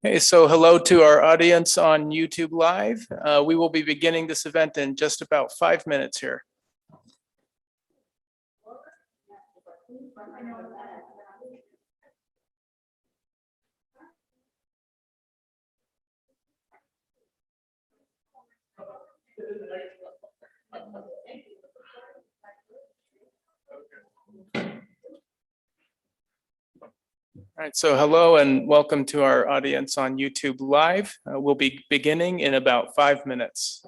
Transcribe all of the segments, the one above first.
Hey, so hello to our audience on YouTube Live. We will be beginning this event in just about 5 minutes here. All right, so hello and welcome to our audience on YouTube Live. We'll be beginning in about 5 minutes.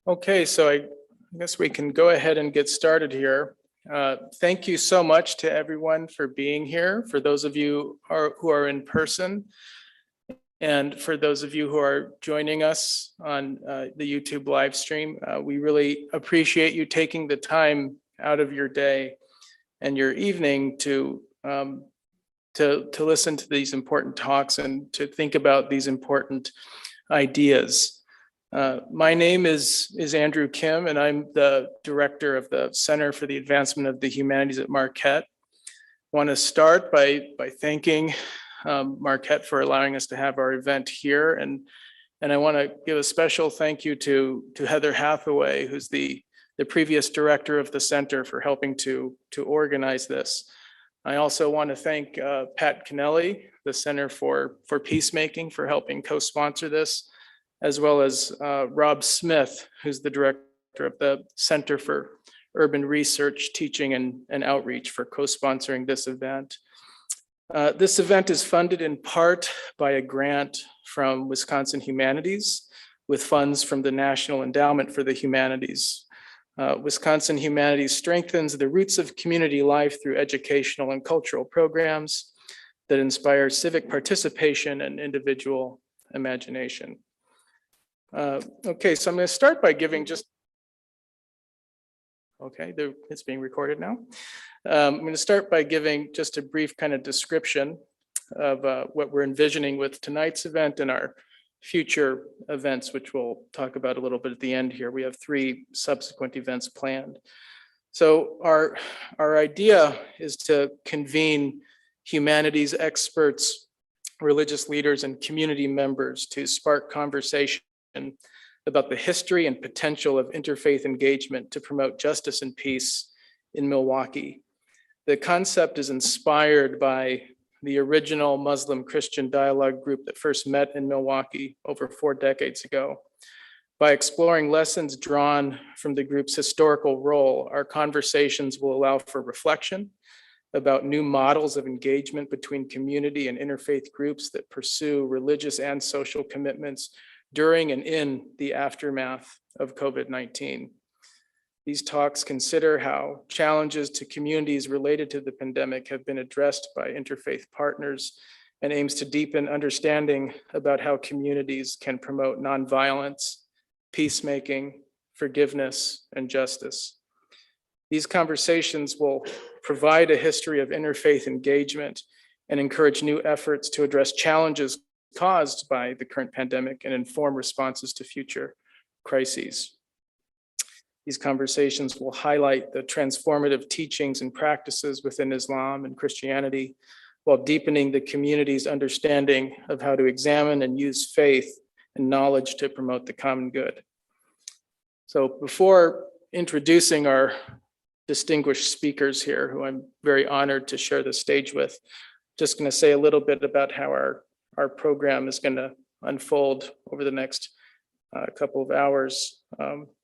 Okay, so I guess we can go ahead and get started here. Thank you so much to everyone for being here. For those of you who are in person, and for those of you who are joining us on the YouTube live stream, we really appreciate you taking the time out of your day and your evening to listen to these important talks and to think about these important ideas. My name is Andrew Kim, and I'm the director of the Center for the Advancement of the Humanities at Marquette. I want to start by thanking Marquette for allowing us to have our event here, and I want to give a special thank you to Heather Hathaway, who's the previous director of the center, for helping to organize this. I also want to thank Pat Kennelly, the Center for Peacemaking, for helping co-sponsor this, as well as Rob Smith, who's the director of the Center for Urban Research, Teaching, and Outreach, for co-sponsoring this event. This event is funded in part by a grant from Wisconsin Humanities with funds from the National Endowment for the Humanities. Wisconsin Humanities strengthens the roots of community life through educational and cultural programs that inspire civic participation and individual imagination. Okay, so I'm going to start by giving just, okay, it's being recorded now. I'm going to start by giving just a brief kind of description of what we're envisioning with tonight's event and our future events, which we'll talk about a little bit at the end here. We have 3 subsequent events planned. So our idea is to convene humanities experts, religious leaders, and community members to spark conversation about the history and potential of interfaith engagement to promote justice and peace in Milwaukee. The concept is inspired by the original Muslim-Christian dialogue group that first met in Milwaukee over 4 decades ago. By exploring lessons drawn from the group's historical role, our conversations will allow for reflection about new models of engagement between community and interfaith groups that pursue religious and social commitments during and in the aftermath of COVID-19. These talks consider how challenges to communities related to the pandemic have been addressed by interfaith partners and aims to deepen understanding about how communities can promote nonviolence, peacemaking, forgiveness, and justice. These conversations will provide a history of interfaith engagement and encourage new efforts to address challenges caused by the current pandemic and inform responses to future crises. These conversations will highlight the transformative teachings and practices within Islam and Christianity, while deepening the community's understanding of how to examine and use faith and knowledge to promote the common good. So before introducing our distinguished speakers here, who I'm very honored to share the stage with, just going to say a little bit about how our program is going to unfold over the next couple of hours,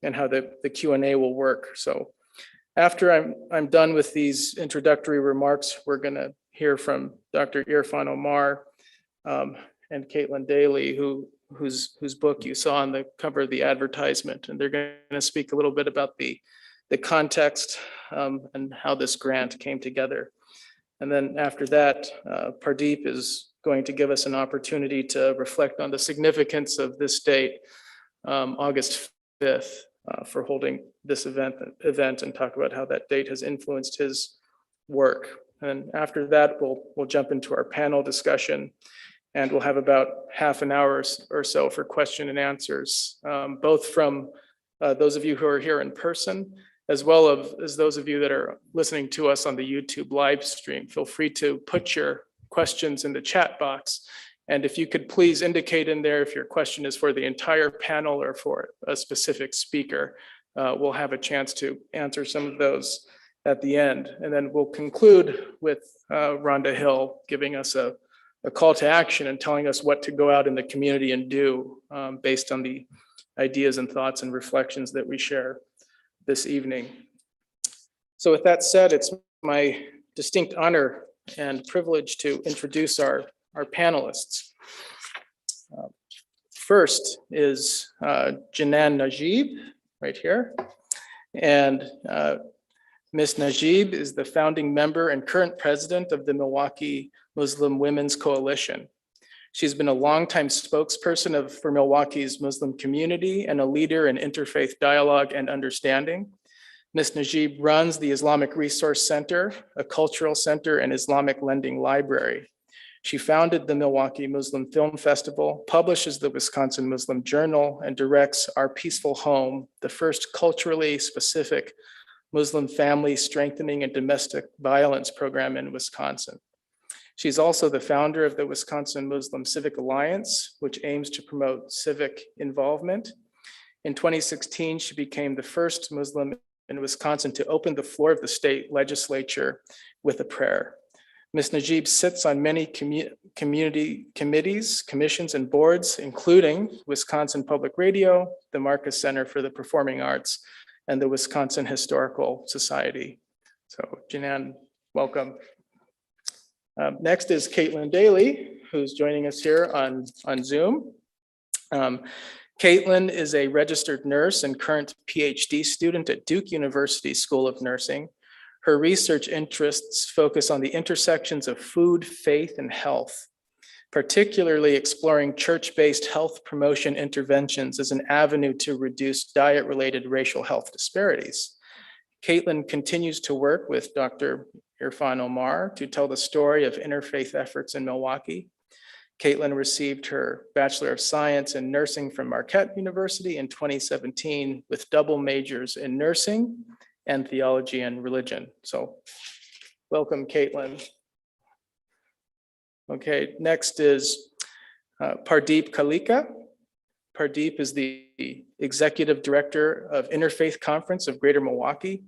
and how the Q&A will work. So after I'm done with these introductory remarks, we're going to hear from Dr. Irfan Omar and Caitlin Daly, whose book you saw on the cover of the advertisement, and they're going to speak a little bit about the context and how this grant came together. And then after that, Pardeep is going to give us an opportunity to reflect on the significance of this date, August 5th, for holding this event and talk about how that date has influenced his work. And after that, we'll jump into our panel discussion, and we'll have about half an hour or so for question and answers, both from those of you who are here in person, as well as those of you that are listening to us on the YouTube live stream. Feel free to put your questions in the chat box. And if you could please indicate in there if your question is for the entire panel or for a specific speaker, we'll have a chance to answer some of those at the end. And then we'll conclude with Rhonda Hill giving us a call to action and telling us what to go out in the community and do based on the ideas and thoughts and reflections that we share this evening. So with that said, it's my distinct honor and privilege to introduce our panelists. First is Janan Najib, right here. And Ms. Najib is the founding member and current president of the Milwaukee Muslim Women's Coalition. She's been a longtime spokesperson for Milwaukee's Muslim community and a leader in interfaith dialogue and understanding. Ms. Najib runs the Islamic Resource Center, a cultural center and Islamic lending library. She founded the Milwaukee Muslim Film Festival, publishes the Wisconsin Muslim Journal, and directs Our Peaceful Home, the first culturally specific Muslim family strengthening and domestic violence program in Wisconsin. She's also the founder of the Wisconsin Muslim Civic Alliance, which aims to promote civic involvement. In 2016, she became the first Muslim in Wisconsin to open the floor of the state legislature with a prayer. Ms. Najib sits on many community committees, commissions, and boards, including Wisconsin Public Radio, the Marcus Center for the Performing Arts, and the Wisconsin Historical Society. So Janan, welcome. Next is Caitlin Daly, who's joining us here on Zoom. Caitlin is a registered nurse and current PhD student at Duke University School of Nursing. Her research interests focus on the intersections of food, faith, and health, particularly exploring church-based health promotion interventions as an avenue to reduce diet-related racial health disparities. Caitlin continues to work with Dr. Irfan Omar to tell the story of interfaith efforts in Milwaukee. Caitlin received her Bachelor of Science in Nursing from Marquette University in 2017 with double majors in nursing and theology and religion. So welcome, Caitlin. Okay, next is Pardeep Kalika. Pardeep is the Executive Director of Interfaith Conference of Greater Milwaukee,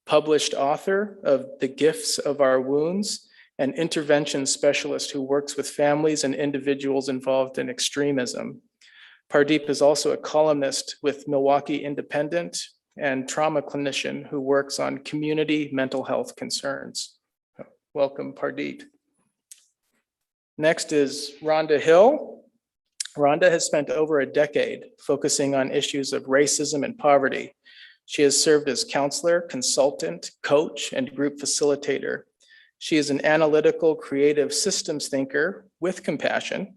published author of The Gifts of Our Wounds, an intervention specialist who works with families and individuals involved in extremism. Pardeep is also a columnist with Milwaukee Independent and trauma clinician who works on community mental health concerns. Welcome, Pardeep. Next is Rhonda Hill. Rhonda has spent over a decade focusing on issues of racism and poverty. She has served as counselor, consultant, coach, and group facilitator. She is an analytical, creative systems thinker with compassion.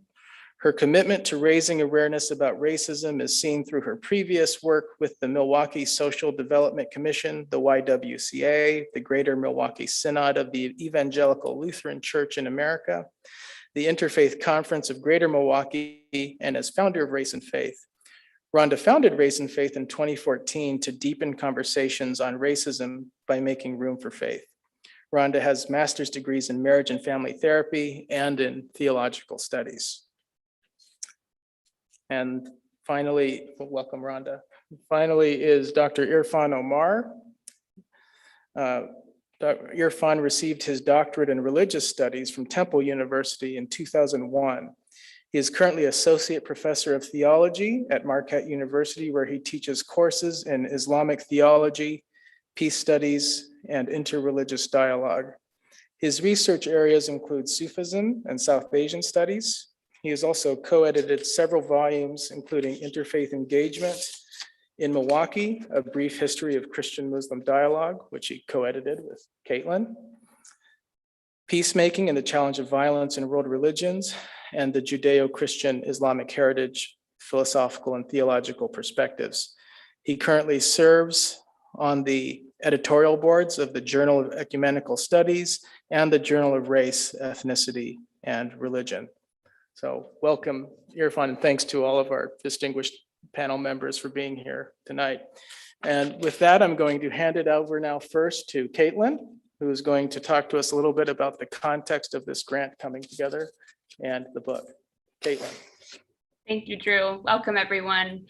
Her commitment to raising awareness about racism is seen through her previous work with the Milwaukee Social Development Commission, the YWCA, the Greater Milwaukee Synod of the Evangelical Lutheran Church in America, the Interfaith Conference of Greater Milwaukee, and as founder of Race and Faith. Rhonda founded Race and Faith in 2014 to deepen conversations on racism by making room for faith. Rhonda has master's degrees in marriage and family therapy and in theological studies. And finally, welcome Rhonda. Finally is Dr. Irfan Omar. Dr. Irfan received his doctorate in religious studies from Temple University in 2001. He is currently associate professor of theology at Marquette University, where he teaches courses in Islamic theology, peace studies, and interreligious dialogue. His research areas include Sufism and South Asian studies. He has also co-edited several volumes, including Interfaith Engagement in Milwaukee, A Brief History of Christian-Muslim Dialogue, which he co-edited with Caitlin, Peacemaking and the Challenge of Violence in World Religions, and the Judeo-Christian Islamic Heritage, Philosophical and Theological Perspectives. He currently serves on the editorial boards of the Journal of Ecumenical Studies and the Journal of Race, Ethnicity, and Religion. So welcome, Irfan, and thanks to all of our distinguished panel members for being here tonight. And with that, I'm going to hand it over now first to Caitlin, who is going to talk to us a little bit about the context of this grant coming together and the book. Caitlin. Thank you, Drew. Welcome, everyone.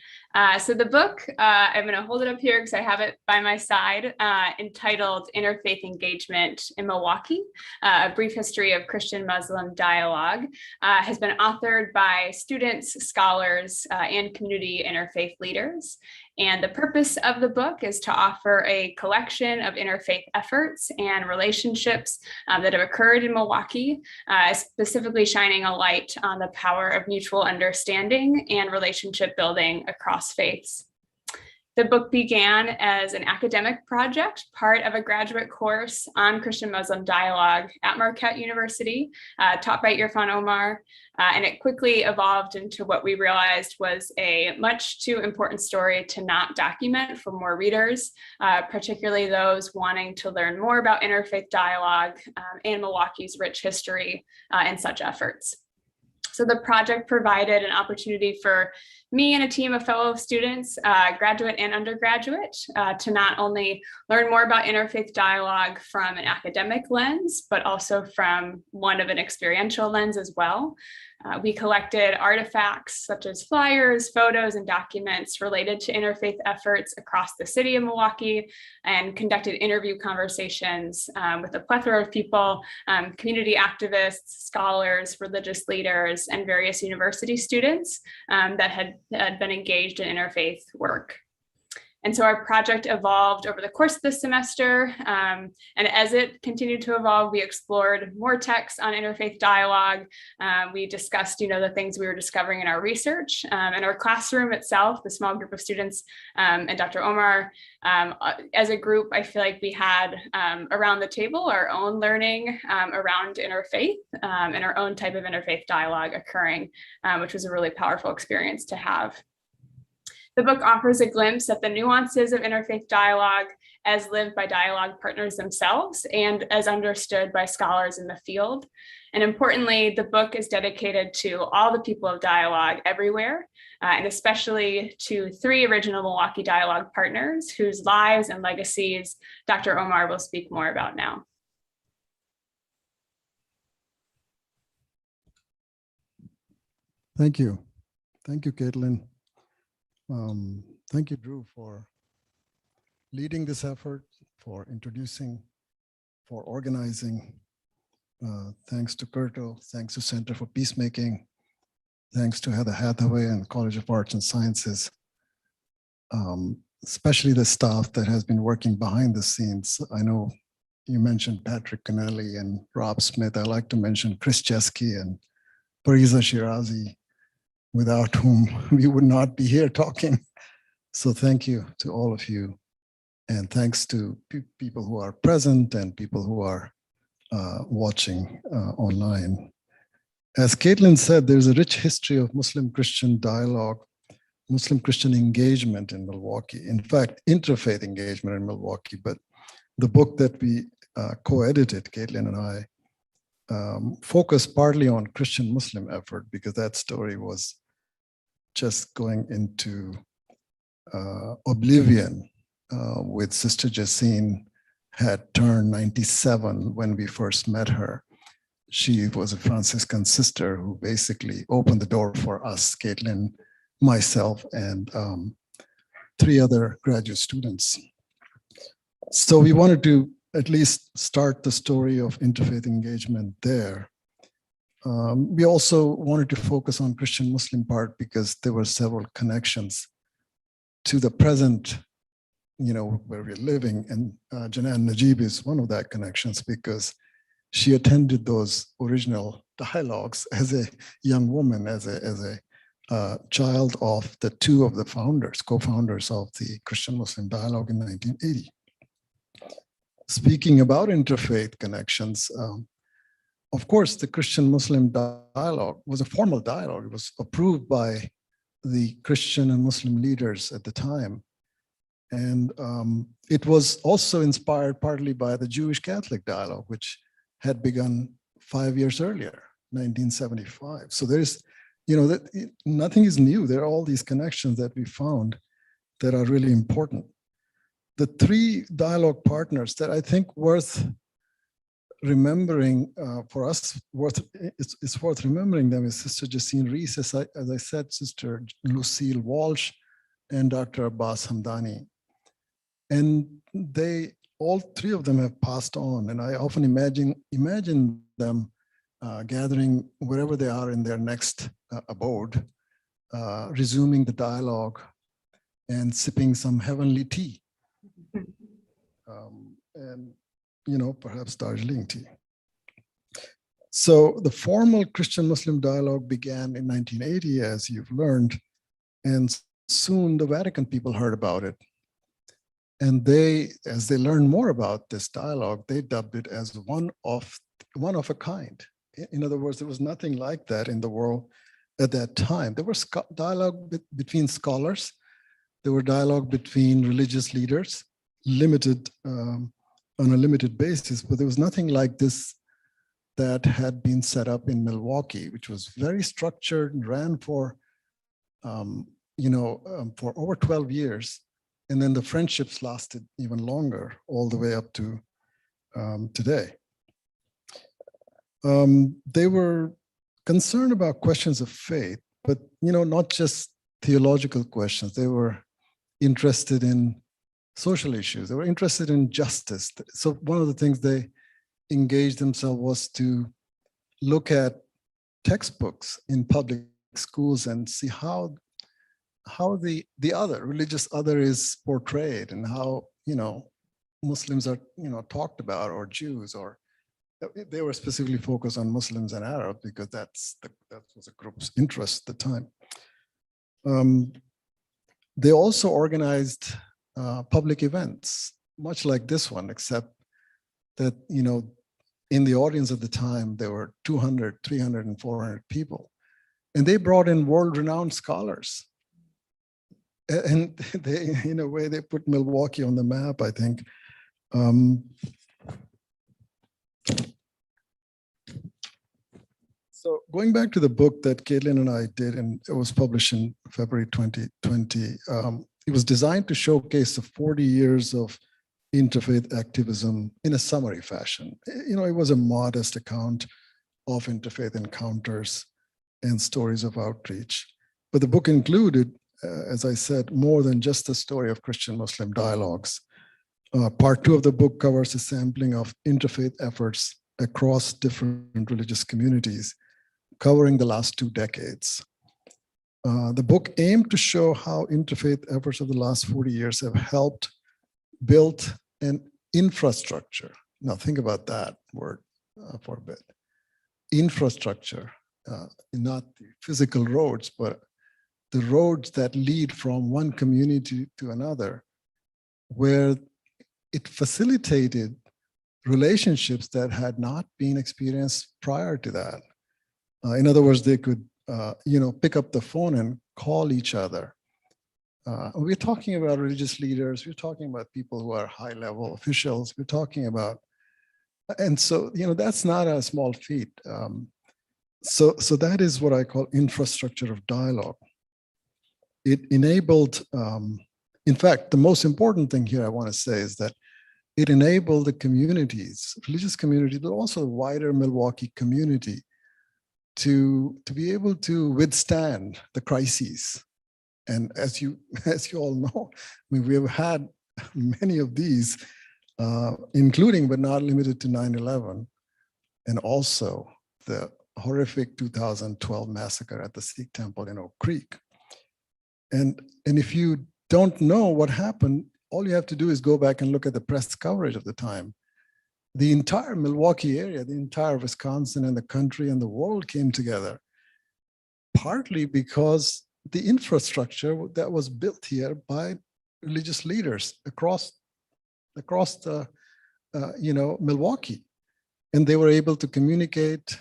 So the book, I'm going to hold it up here because I have it by my side, entitled Interfaith Engagement in Milwaukee, A Brief History of Christian-Muslim Dialogue, has been authored by students, scholars, and community interfaith leaders. And the purpose of the book is to offer a collection of interfaith efforts and relationships that have occurred in Milwaukee, specifically shining a light on the power of mutual understanding and relationship building across faiths. The book began as an academic project, part of a graduate course on Christian-Muslim dialogue at Marquette University, taught by Irfan Omar, and it quickly evolved into what we realized was a much too important story to not document for more readers, particularly those wanting to learn more about interfaith dialogue and Milwaukee's rich history in such efforts. So the project provided an opportunity for me and a team of fellow students, graduate and undergraduate, to not only learn more about interfaith dialogue from an academic lens, but also from one of an experiential lens as well. We collected artifacts such as flyers, photos, and documents related to interfaith efforts across the city of Milwaukee, and conducted interview conversations with a plethora of people, community activists, scholars, religious leaders, and various university students that had been engaged in interfaith work. And so our project evolved over the course of the semester. And as it continued to evolve, we explored more texts on interfaith dialogue. We discussed, the things we were discovering in our research. And our classroom itself, the small group of students and Dr. Omar, as a group, I feel like we had around the table our own learning around interfaith and our own type of interfaith dialogue occurring, which was a really powerful experience to have. The book offers a glimpse at the nuances of interfaith dialogue as lived by dialogue partners themselves and as understood by scholars in the field. And importantly, the book is dedicated to all the people of dialogue everywhere, and especially to 3 original Milwaukee dialogue partners whose lives and legacies Dr. Omar will speak more about now. Thank you. Thank you, Caitlin. Thank you, Drew, for leading this effort, for introducing, for organizing. Thanks to Curto, thanks to Center for Peacemaking, thanks to Heather Hathaway and College of Arts and Sciences, especially the staff that has been working behind the scenes. I know you mentioned Patrick Connelly and Rob Smith. I like to mention Chris Chesky and Pariza Shirazi, without whom we would not be here talking. So thank you to all of you. And thanks to people who are present and people who are watching online. As Caitlin said, there's a rich history of Muslim-Christian dialogue, Muslim-Christian engagement in Milwaukee. In fact, interfaith engagement in Milwaukee. But the book that we co-edited, Caitlin and I, focused partly on Christian-Muslim effort because that story was just going into oblivion with Sister Jacine had turned 97 when we first met her. She was a Franciscan sister who basically opened the door for us, Caitlin, myself, and 3 other graduate students. So we wanted to at least start the story of interfaith engagement there. We also wanted to focus on Christian-Muslim part because there were several connections to the present, where we're living. And Janan Najib is one of that connections because she attended those original dialogues as a young woman, as a child of the 2 of the founders, co-founders of the Christian-Muslim dialogue in 1980. Speaking about interfaith connections, of course, the Christian-Muslim dialogue was a formal dialogue. It was approved by the Christian and Muslim leaders at the time. And it was also inspired partly by the Jewish-Catholic dialogue, which had begun 5 years earlier, 1975. So there's, nothing is new. There are all these connections that we found that are really important. The 3 dialogue partners that I think worth remembering for us, it's worth remembering them is Sister Jacine Reese, as I said, Sister Lucille Walsh, and Dr. Abbas Hamdani. And they, all 3 of them have passed on. And I often imagine them gathering wherever they are in their next abode, resuming the dialogue and sipping some heavenly tea. And perhaps Darjeeling tea. So the formal Christian-Muslim dialogue began in 1980, as you've learned, and soon the Vatican people heard about it. And as they learned more about this dialogue, they dubbed it as one of a kind. In other words, there was nothing like that in the world at that time. There was dialogue between scholars. There were dialogue between religious leaders, limited on a limited basis, but there was nothing like this that had been set up in Milwaukee, which was very structured and ran for over 12 years. And then the friendships lasted even longer, all the way up to today. They were concerned about questions of faith, but not just theological questions. They were interested in social issues. They were interested in justice. So one of the things they engaged themselves was to look at textbooks in public schools and see how the other, religious other is portrayed and how, Muslims are, talked about, or Jews, or they were specifically focused on Muslims and Arabs because that was a group's interest at the time. They also organized public events, much like this one, except that, in the audience at the time, there were 200, 300, and 400 people. And they brought in world-renowned scholars. And they, in a way, they put Milwaukee on the map, I think, Um, so going back to the book that Caitlin and I did, and it was published in February 2020, it was designed to showcase the 40 years of interfaith activism in a summary fashion. You know, it was a modest account of interfaith encounters and stories of outreach. But the book included, as I said, more than just the story of Christian-Muslim dialogues. Part 2 of the book covers a sampling of interfaith efforts across different religious communities, covering the last 2 decades. The book aimed to show how interfaith efforts of the last 40 years have helped build an infrastructure. Now think about that word for a bit. Infrastructure, not the physical roads, but the roads that lead from one community to another, where it facilitated relationships that had not been experienced prior to that. In other words, they could, pick up the phone and call each other. We're talking about religious leaders. We're talking about people who are high-level officials. We're talking about, and so, that's not a small feat. So that is what I call infrastructure of dialogue. It enabled, in fact, the most important thing here I want to say is that it enabled the communities, religious communities, but also the wider Milwaukee community to be able to withstand the crises. And as you all know, we have had many of these, including but not limited to 9/11, and also the horrific 2012 massacre at the Sikh temple in Oak Creek. And if you don't know what happened, all you have to do is go back and look at the press coverage of the time. The entire Milwaukee area, the entire Wisconsin and the country and the world came together, partly because the infrastructure that was built here by religious leaders across the Milwaukee, and they were able to communicate,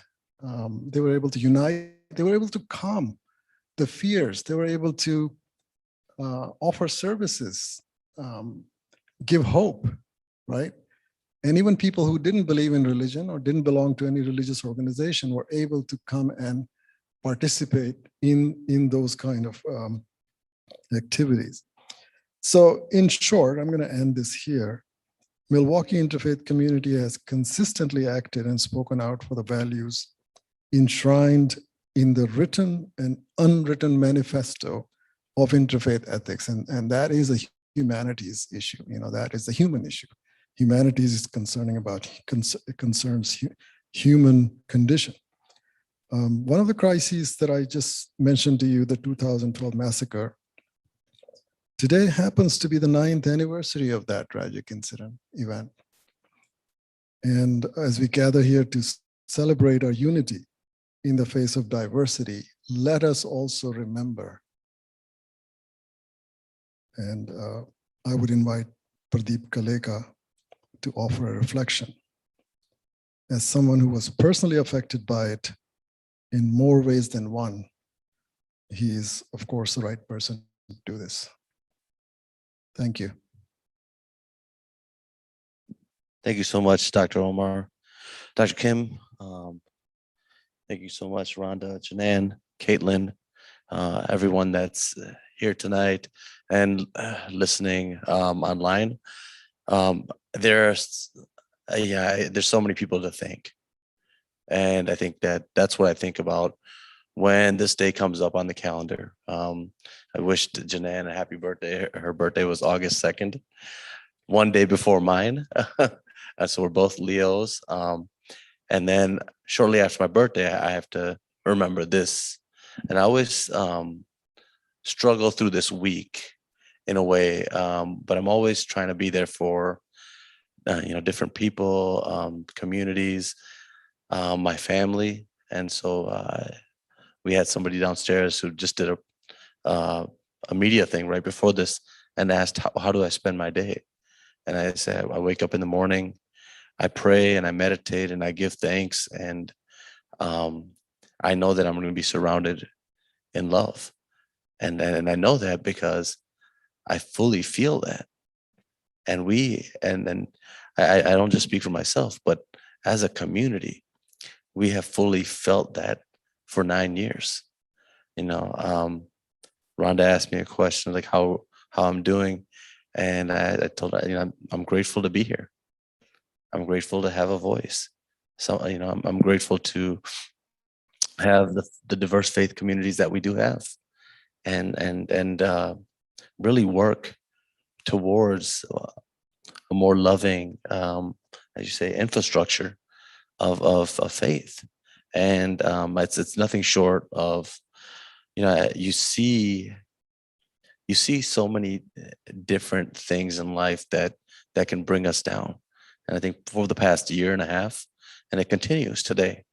they were able to unite, they were able to calm the fears, they were able to offer services, give hope, right? And even people who didn't believe in religion or didn't belong to any religious organization were able to come and participate in those kind of activities. So in short, I'm going to end this here. Milwaukee Interfaith Community has consistently acted and spoken out for the values enshrined in the written and unwritten manifesto of interfaith ethics. And that is a humanities issue. That is the human issue. Humanities is concerns human condition. One of the crises that I just mentioned to you, the 2012 massacre, today happens to be the 9th anniversary of that tragic event. And as we gather here to celebrate our unity in the face of diversity, let us also remember. And I would invite Pradeep Kaleka to offer a reflection. As someone who was personally affected by it in more ways than one, he is, of course, the right person to do this. Thank you. Thank you so much, Dr. Omar. Dr. Kim, thank you so much, Rhonda, Janan, Caitlin, everyone that's here tonight and listening online. There's so many people to thank. And I think that's what I think about when this day comes up on the calendar. I wished Janan a happy birthday. Her birthday was August 2nd, one day before mine. So we're both Leos. And then shortly after my birthday, I have to remember this. And I always struggle through this week in a way, but I'm always trying to be there for different people, communities, my family. And so we had somebody downstairs who just did a media thing right before this and asked, how do I spend my day? And I said, I wake up in the morning, I pray and I meditate and I give thanks. And I know that I'm going to be surrounded in love. And I know that because I fully feel that. And then I don't just speak for myself, but as a community, we have fully felt that for 9 years. You know, Rhonda asked me a question like how I'm doing, and I told her, you know, I'm grateful to be here. I'm grateful to have a voice. So, you know, I'm grateful to have the diverse faith communities that we do have, and really work towards a more loving, as you say, infrastructure of faith. And it's nothing short of, you know, you see so many different things in life that can bring us down. And I think for the past year and a half, and it continues today,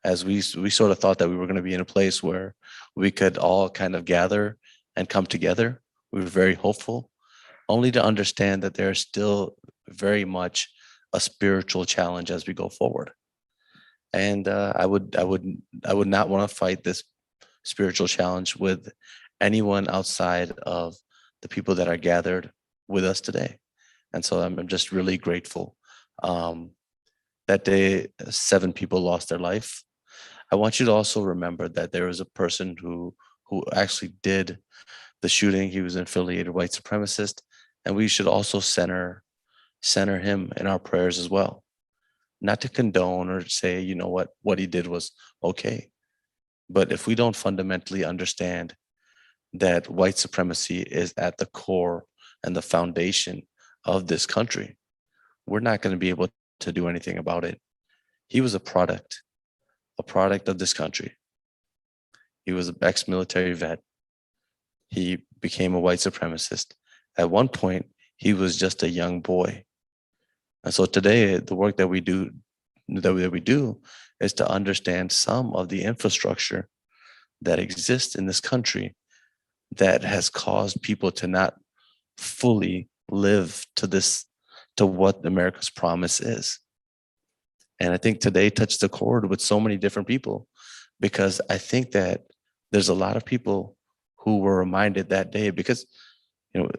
as we sort of thought that we were going to be in a place where we could all kind of gather and come together. We were very hopeful, only to understand that there's still very much a spiritual challenge as we go forward. And I would not want to fight this spiritual challenge with anyone outside of the people that are gathered with us today. And so I'm just really grateful. That day, 7 people lost their life. I want you to also remember that there was a person who actually did the shooting. He was an affiliated white supremacist, and we should also center him in our prayers as well. Not to condone or say, you know what he did was okay. But if we don't fundamentally understand that white supremacy is at the core and the foundation of this country, we're not going to be able to do anything about it. He was a product of this country. He was an ex-military vet. He became a white supremacist. At one point, he was just a young boy. And so today, the work that we do is to understand some of the infrastructure that exists in this country that has caused people to not fully live to what America's promise is. And I think today touched the chord with so many different people, because I think that there's a lot of people who were reminded that day, because, you know,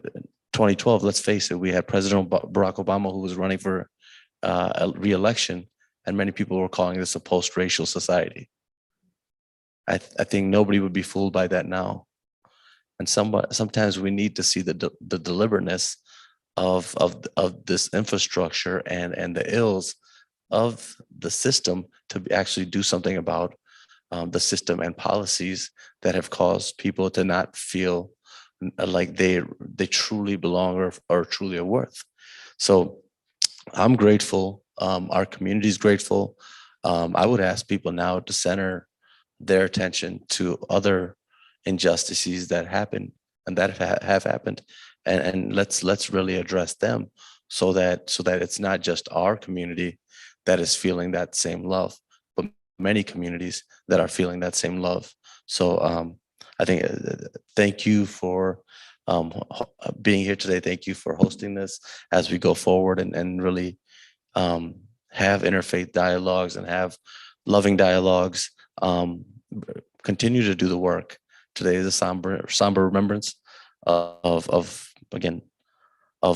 2012, let's face it, we had President Barack Obama, who was running for a re-election, and many people were calling this a post-racial society. I think nobody would be fooled by that now. And sometimes we need to see the deliberateness of this infrastructure and the ills of the system to actually do something about the system and policies that have caused people to not feel like they truly belong or truly are worth. So I'm grateful. Our community is grateful. I would ask people now to center their attention to other injustices that happen and that have happened, and let's really address them, so that it's not just our community that is feeling that same love, but many communities that are feeling that same love. So I think thank you for being here today. Thank you for hosting this as we go forward and really have interfaith dialogues and have loving dialogues. Continue to do the work. Today is a somber remembrance of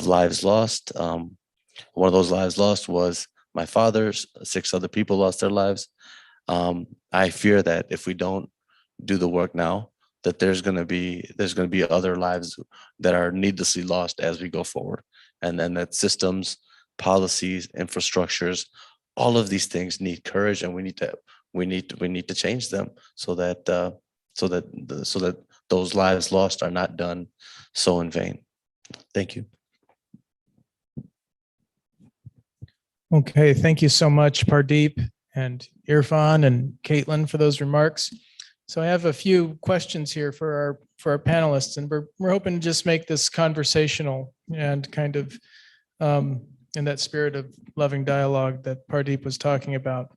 lives lost. One of those lives lost was my father's. 6 other people lost their lives. I fear that if we don't do the work now, that there's going to be other lives that are needlessly lost as we go forward, and then that systems, policies, infrastructures, all of these things need courage, and we need to change them so that those lives lost are not done so in vain. Thank you. Okay, thank you so much, Pardeep and Irfan and Caitlin, for those remarks. So I have a few questions here for our panelists, and we're hoping to just make this conversational and kind of in that spirit of loving dialogue that Pardeep was talking about.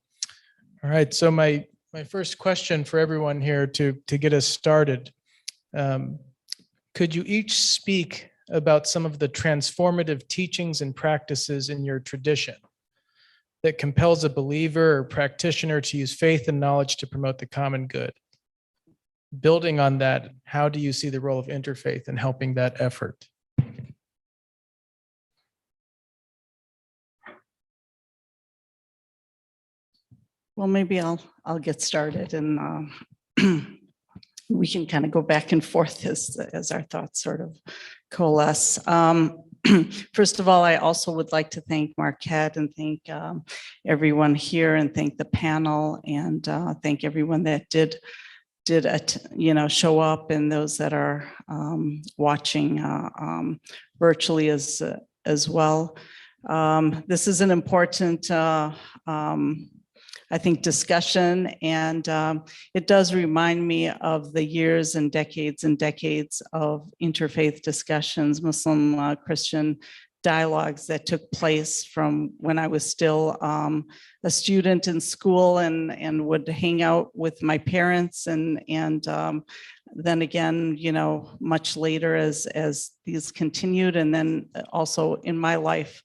All right, so my first question for everyone here to get us started, could you each speak about some of the transformative teachings and practices in your tradition that compels a believer or practitioner to use faith and knowledge to promote the common good? Building on that, how do you see the role of interfaith in helping that effort? Well, maybe I'll get started and we can kind of go back and forth as our thoughts sort of coalesce. First of all, I also would like to thank Marquette and thank everyone here and thank the panel and thank everyone that did show up and those that are watching virtually as well. This is an important I think discussion, and it does remind me of the years and decades of interfaith discussions, Muslim Christian dialogues that took place from when I was still a student in school and would hang out with my parents and then again, much later as these continued, and then also in my life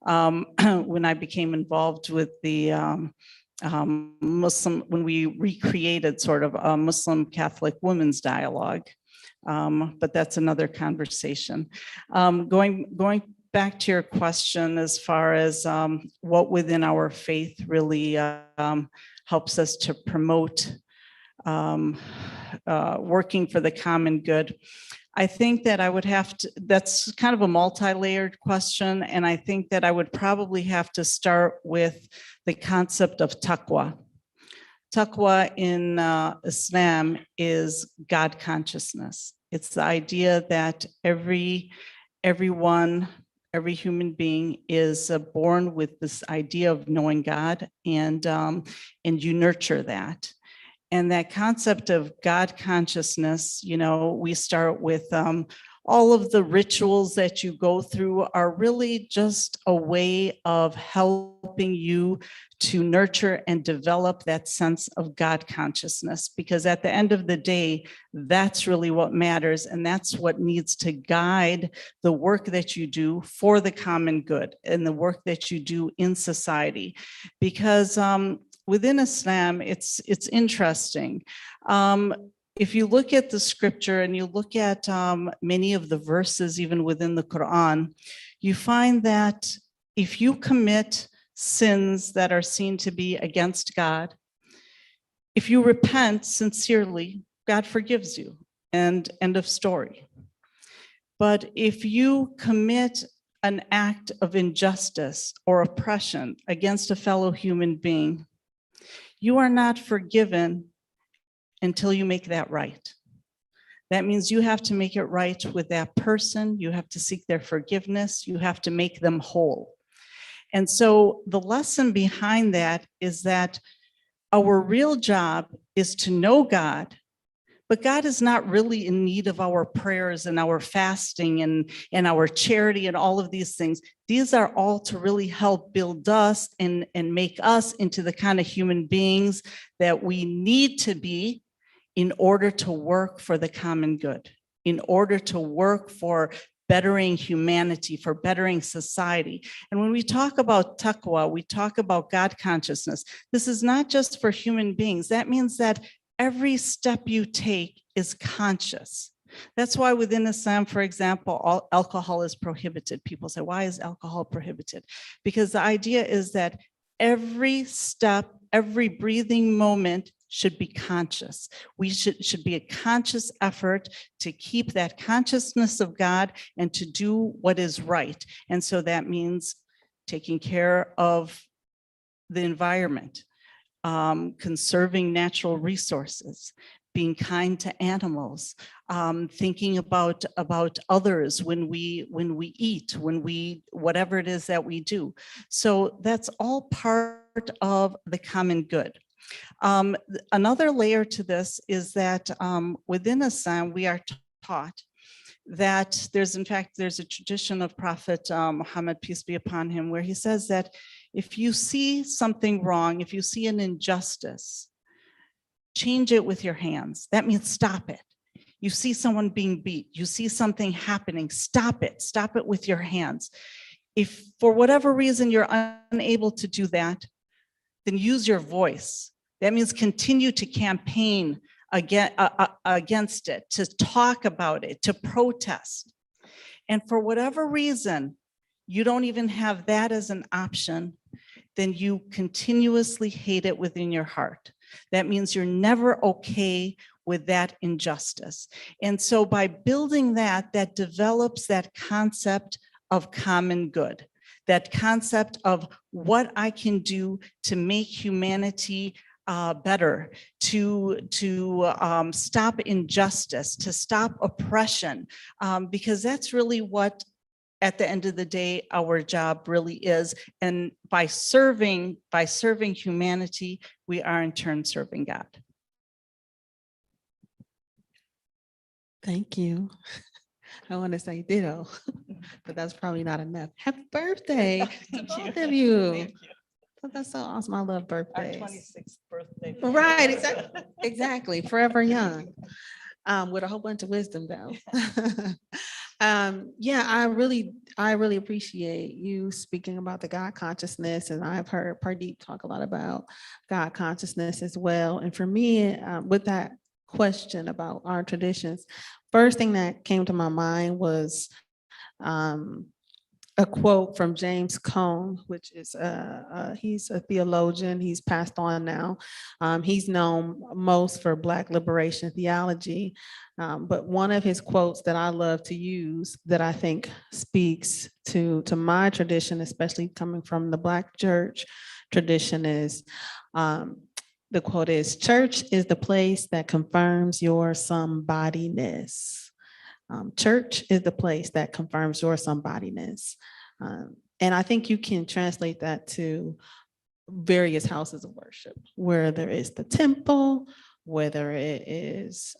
when I became involved with the Muslim, when we recreated sort of a Muslim Catholic women's dialogue, but that's another conversation. Going back to your question as far as what within our faith really helps us to promote working for the common good. I think that I would have to, that's kind of a multi-layered question. And I think that I would probably have to start with the concept of taqwa. Taqwa in Islam is God consciousness. It's the idea that everyone, every human being is born with this idea of knowing God, and you nurture that. And that concept of God consciousness, we start with all of the rituals that you go through are really just a way of helping you to nurture and develop that sense of God consciousness. Because at the end of the day, that's really what matters. And that's what needs to guide the work that you do for the common good and the work that you do in society. Because within Islam, it's interesting. If you look at the scripture and you look at many of the verses, even within the Quran, you find that if you commit sins that are seen to be against God, if you repent sincerely, God forgives you, and end of story. But if you commit an act of injustice or oppression against a fellow human being, you are not forgiven until you make that right. That means you have to make it right with that person. You have to seek their forgiveness. You have to make them whole. And so the lesson behind that is that our real job is to know God, but God is not really in need of our prayers and our fasting and our charity and all of these things. These are all to really help build us and make us into the kind of human beings that we need to be in order to work for the common good, in order to work for bettering humanity, for bettering society. And when we talk about taqwa, we talk about God consciousness. This is not just for human beings. That means that every step you take is conscious. That's why within Islam, for example, alcohol is prohibited. People say, why is alcohol prohibited? Because the idea is that every step, every breathing moment should be conscious. We should be a conscious effort to keep that consciousness of God and to do what is right. And so that means taking care of the environment, conserving natural resources, being kind to animals, thinking about others when we eat, whatever it is that we do. So that's all part of the common good. Another layer to this is that within Islam, we are taught that there's a tradition of Prophet Muhammad, peace be upon him, where he says that if you see something wrong, if you see an injustice, change it with your hands. That means stop it. You see someone being beat, you see something happening, stop it with your hands. If for whatever reason you're unable to do that, then use your voice. That means continue to campaign against it, to talk about it, to protest. And for whatever reason, you don't even have that as an option, then you continuously hate it within your heart. That means you're never okay with that injustice. And so by building that, that develops that concept of common good, that concept of what I can do to make humanity better, to stop injustice, to stop oppression, because that's really what, at the end of the day, our job really is. And by serving humanity, we are in turn serving God. Thank you. I want to say ditto, but that's probably not enough. Happy birthday to both of you. Thank you. Oh, that's so awesome. I love Our birthdays. 26th birthday. Right, exactly. Exactly. Forever young. With a whole bunch of wisdom though. Yeah, I really appreciate you speaking about the God consciousness, and I've heard Pardeep talk a lot about God consciousness as well. And for me, with that question about our traditions, first thing that came to my mind was a quote from James Cone, which is he's a theologian. He's passed on now. He's known most for Black liberation theology, but one of his quotes that I love to use that I think speaks to my tradition, especially coming from the Black church tradition, is the quote is, "Church is the place that confirms your somebodyness." Church is the place that confirms your somebodyness. And I think you can translate that to various houses of worship, whether it's the temple, whether it is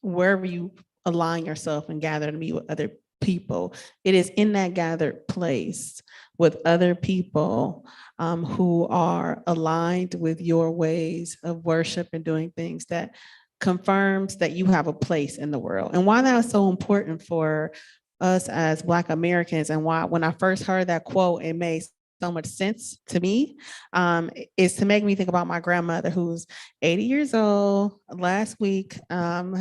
wherever you align yourself and gather to meet with other people. It is in that gathered place with other people who are aligned with your ways of worship and doing things that confirms that you have a place in the world. And why that was so important for us as Black Americans, and why when I first heard that quote, it made so much sense to me, is to make me think about my grandmother, who's 80 years old. Last week,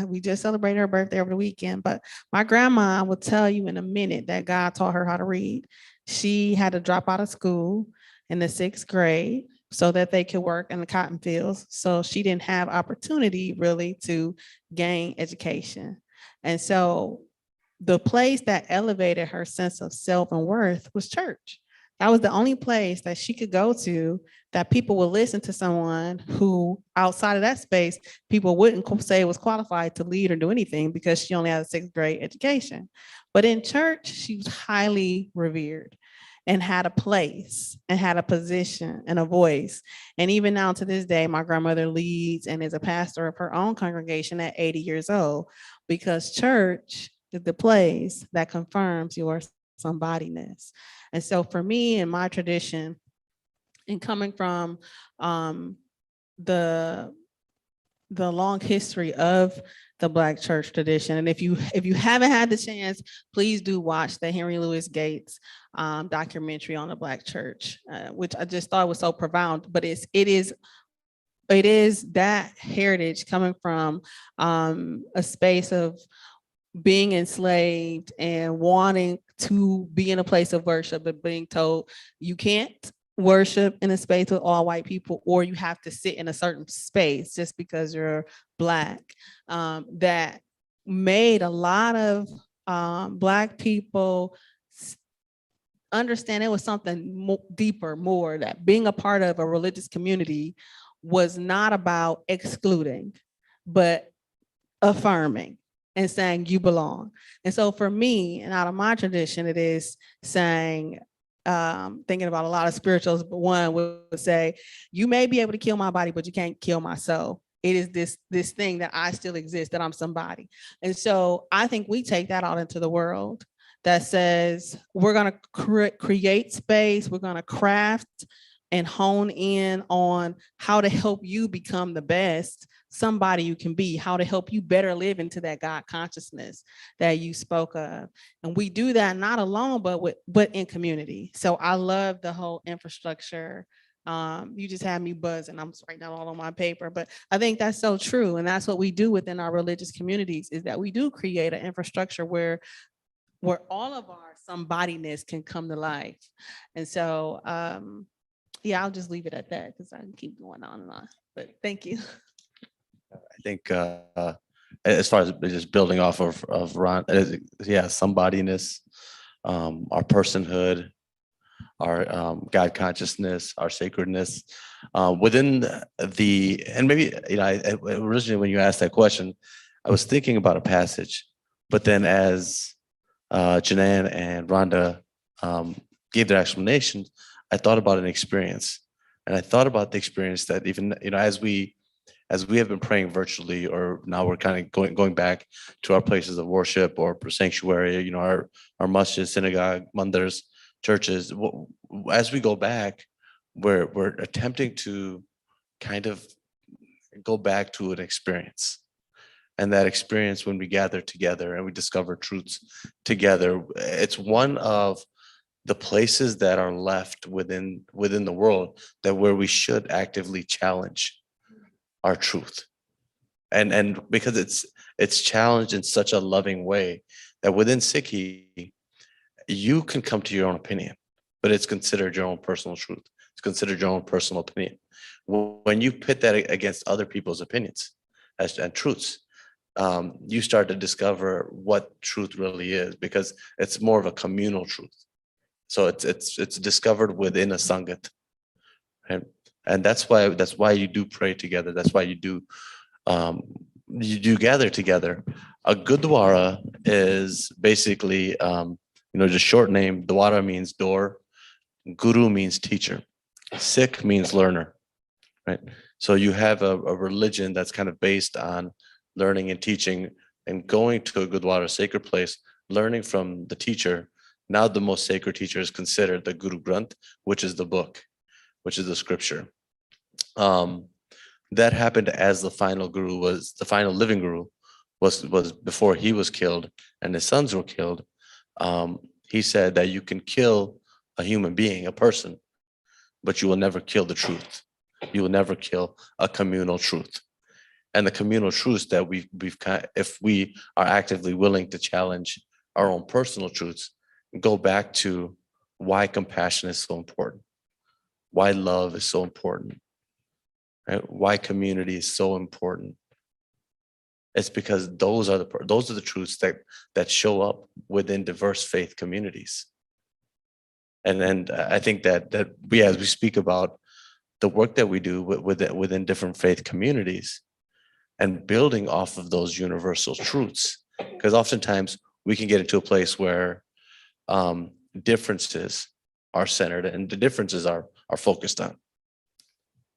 we just celebrated her birthday over the weekend, but my grandma will tell you in a minute that God taught her how to read. She had to drop out of school in the 6th grade so that they could work in the cotton fields. So she didn't have opportunity really to gain education. And so the place that elevated her sense of self and worth was church. That was the only place that she could go to that people would listen to someone who outside of that space, people wouldn't say was qualified to lead or do anything because she only had a 6th grade education. But in church, she was highly revered and had a place and had a position and a voice. And even now to this day, my grandmother leads and is a pastor of her own congregation at 80 years old, because church is the place that confirms your somebodyness. And so for me and my tradition, and coming from the long history of the Black church tradition. And if you haven't had the chance, please do watch the Henry Louis Gates documentary on the Black church, which I just thought was so profound. But it is that heritage coming from a space of being enslaved and wanting to be in a place of worship, but being told you can't worship in a space with all white people, or you have to sit in a certain space just because you're Black. That made a lot of Black people understand it was something deeper, more, that being a part of a religious community was not about excluding, but affirming and saying you belong. And so for me, and out of my tradition, it is saying, thinking about a lot of spirituals, but one would say, you may be able to kill my body, but you can't kill my soul. It is this thing that I still exist, that I'm somebody. And so I think we take that out into the world that says, we're gonna create space, we're gonna craft and hone in on how to help you become the best somebody you can be, how to help you better live into that God consciousness that you spoke of. And we do that not alone, but in community. So I love the whole infrastructure. You just had me buzzing. I'm just writing that all on my paper, but I think that's so true. And that's what we do within our religious communities, is that we do create an infrastructure where where all of our somebodyness can come to life. And so, yeah, I'll just leave it at that because I can keep going on and on. But thank you. I think as far as just building off of Ron, yeah, somebodyness, our personhood, our God consciousness, our sacredness, within and maybe, originally when you asked that question, I was thinking about a passage, but then as Janan and Rhonda gave their explanations, I thought about an experience, and I thought about the experience that even, as we have been praying virtually, or now we're kind of going back to our places of worship or sanctuary, our masjid, synagogue, mandars, churches. As we go back, we're attempting to kind of go back to an experience. And that experience, when we gather together and we discover truths together, it's one of the places that are left within the world that where we should actively challenge our truth. And because it's challenged in such a loving way that within Sikhi, you can come to your own opinion, but it's considered your own personal truth. It's considered your own personal opinion. When you pit that against other people's opinions and truths, you start to discover what truth really is, because it's more of a communal truth. So it's discovered within a sangat, right? And that's why you do pray together. That's why you do gather together. A gurdwara is basically just short name. Dwara means door. Guru means teacher. Sikh means learner, right? So you have a religion that's kind of based on learning and teaching, and going to a gurdwara, sacred place, learning from the teacher. Now the most sacred teacher is considered the Guru Granth, which is the book, which is the scripture. That happened as the final living guru was before he was killed and his sons were killed. He said that you can kill a human being, a person, but you will never kill the truth. You will never kill a communal truth. And the communal truths that if we are actively willing to challenge our own personal truths, go back to why compassion is so important, why love is so important, right? Why community is so important. It's because those are the truths that show up within diverse faith communities. And I think that as we speak about the work that we do within different faith communities, and building off of those universal truths, because oftentimes we can get into a place where differences are centered and the differences are focused on.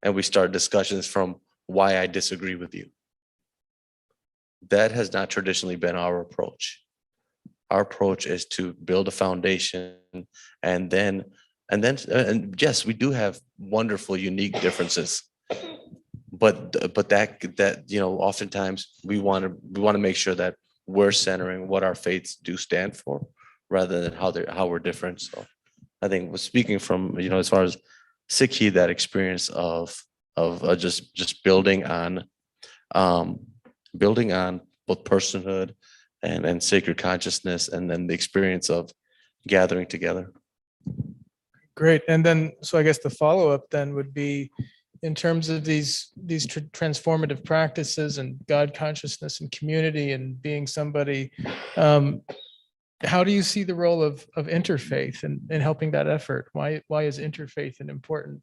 And we start discussions from why I disagree with you. That has not traditionally been our approach. Our approach is to build a foundation, and yes, we do have wonderful, unique differences. But that oftentimes we want to make sure that we're centering what our faiths do stand for, rather than how we're different. So I think, speaking from as far as Sikhi, that experience of just building on both personhood and sacred consciousness, and then the experience of gathering together. Great. And then, so I guess the follow-up then would be, in terms of these transformative practices and God consciousness and community and being somebody, how do you see the role of interfaith in helping that effort? Why is interfaith an important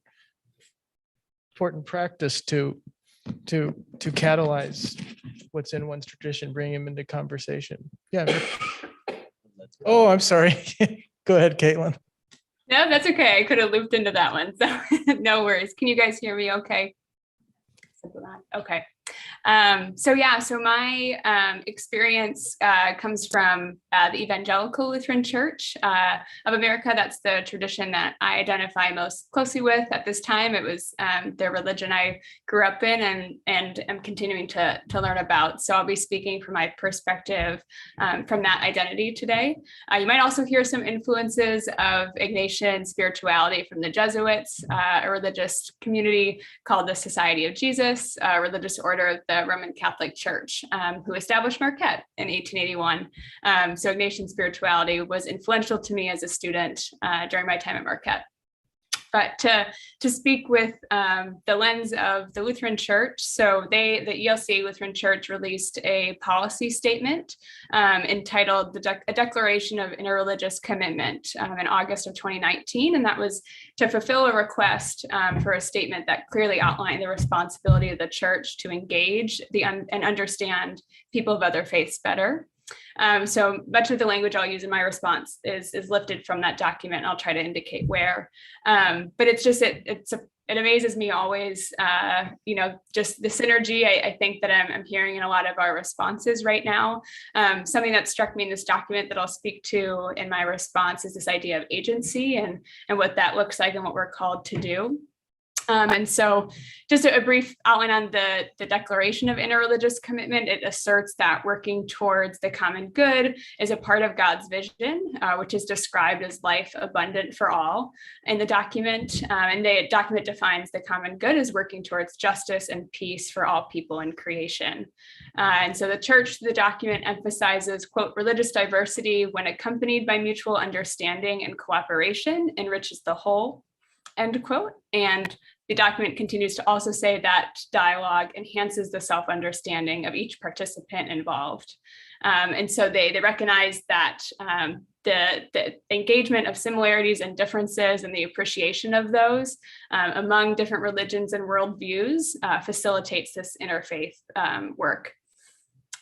practice to catalyze what's in one's tradition, bring him into conversation? Yeah. Oh, I'm sorry. Go ahead, Caitlin. No, that's okay. I could have looped into that one. So no worries. Can you guys hear me okay? Okay. So my experience comes from the Evangelical Lutheran Church of America. That's the tradition that I identify most closely with at this time. It was their religion I grew up in and am continuing to learn about. So I'll be speaking from my perspective from that identity today. You might also hear some influences of Ignatian spirituality from the Jesuits, a religious community called the Society of Jesus, a religious order of the Roman Catholic Church, who established Marquette in 1881. So Ignatian spirituality was influential to me as a student during my time at Marquette. But to speak with the lens of the Lutheran Church, so the ELCA Lutheran Church released a policy statement entitled A Declaration of Interreligious Commitment in August of 2019, and that was to fulfill a request for a statement that clearly outlined the responsibility of the church to engage and understand people of other faiths better. So much of the language I'll use in my response is lifted from that document. I'll try to indicate where, but it amazes me always, just the synergy I think that I'm hearing in a lot of our responses right now. Something that struck me in this document that I'll speak to in my response is this idea of agency and what that looks like and what we're called to do. And so just a brief outline on the Declaration of Interreligious Commitment. It asserts that working towards the common good is a part of God's vision, which is described as life abundant for all in the document. And the document defines the common good as working towards justice and peace for all people in creation. And so the document emphasizes, quote, religious diversity when accompanied by mutual understanding and cooperation enriches the whole, end quote. And the document continues to also say that dialogue enhances the self-understanding of each participant involved. And so they recognize that the engagement of similarities and differences and the appreciation of those among different religions and worldviews facilitates this interfaith work.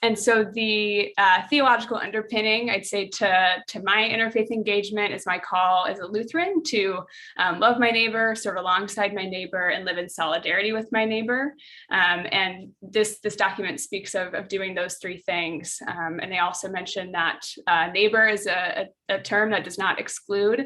And so the theological underpinning, I'd say, to my interfaith engagement is my call as a Lutheran to love my neighbor, serve alongside my neighbor, and live in solidarity with my neighbor. And this document speaks of doing those three things. And they also mention that neighbor is a term that does not exclude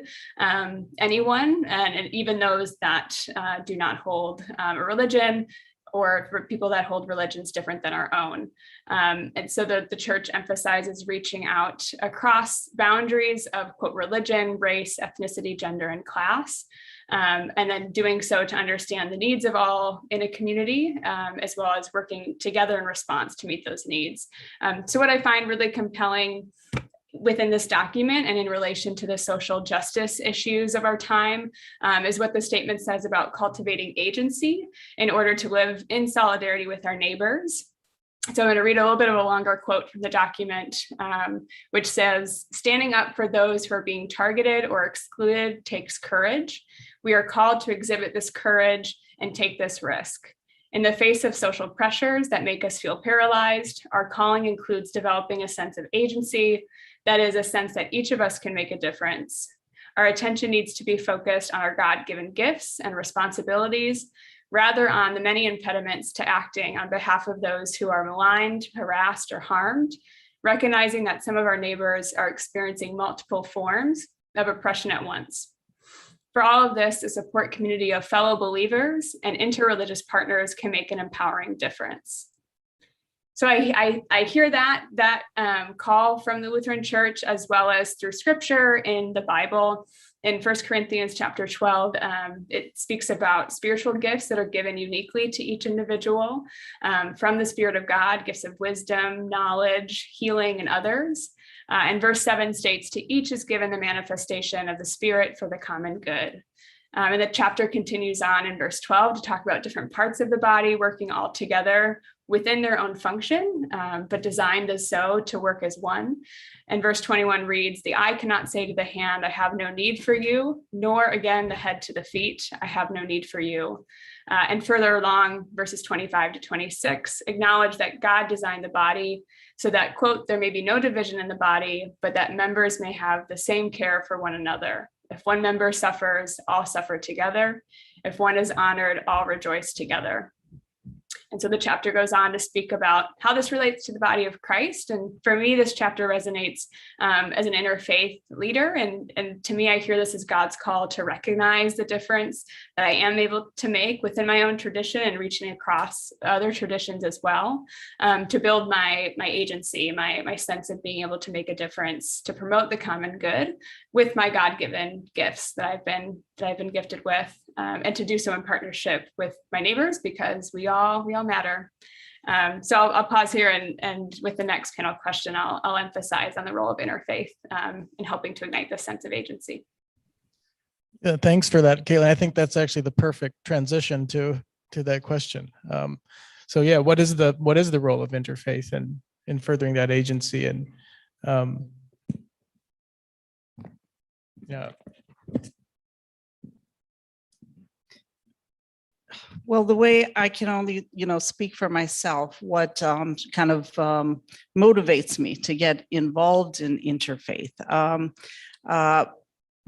anyone, and even those that do not hold a religion, or for people that hold religions different than our own. And so the church emphasizes reaching out across boundaries of, quote, religion, race, ethnicity, gender, and class, and then doing so to understand the needs of all in a community, as well as working together in response to meet those needs. So what I find really compelling within this document and in relation to the social justice issues of our time is what the statement says about cultivating agency in order to live in solidarity with our neighbors. So I'm going to read a little bit of a longer quote from the document, which says, standing up for those who are being targeted or excluded takes courage. We are called to exhibit this courage and take this risk. In the face of social pressures that make us feel paralyzed, our calling includes developing a sense of agency, that is, a sense that each of us can make a difference. Our attention needs to be focused on our God-given gifts and responsibilities, rather on the many impediments to acting on behalf of those who are maligned, harassed, or harmed, recognizing that some of our neighbors are experiencing multiple forms of oppression at once. For all of this, a support community of fellow believers and interreligious partners can make an empowering difference. So I hear that call from the Lutheran Church, as well as through scripture in the Bible. In 1 Corinthians chapter 12, it speaks about spiritual gifts that are given uniquely to each individual from the Spirit of God, gifts of wisdom, knowledge, healing, and others. And verse 7 states, to each is given the manifestation of the Spirit for the common good. And the chapter continues on in verse 12 to talk about different parts of the body working all together within their own function, but designed as so to work as one. And verse 21 reads, the eye cannot say to the hand, I have no need for you, nor again the head to the feet, I have no need for you. And further along, verses 25 to 26, acknowledge that God designed the body so that, quote, there may be no division in the body, but that members may have the same care for one another. If one member suffers, all suffer together. If one is honored, all rejoice together. And so the chapter goes on to speak about how this relates to the body of Christ. And for me, this chapter resonates as an interfaith leader. And to me, I hear this as God's call to recognize the difference that I am able to make within my own tradition and reaching across other traditions as well, to build my agency, my sense of being able to make a difference, to promote the common good with my God-given gifts that I've been gifted with, and to do so in partnership with my neighbors, because we all matter. So I'll pause here, and with the next panel question, I'll emphasize on the role of interfaith in helping to ignite this sense of agency. Yeah, thanks for that, Caitlin. I think that's actually the perfect transition to that question. So yeah, what is the role of interfaith in furthering that agency? And yeah. Well, the way I can only, speak for myself, what kind of motivates me to get involved in interfaith.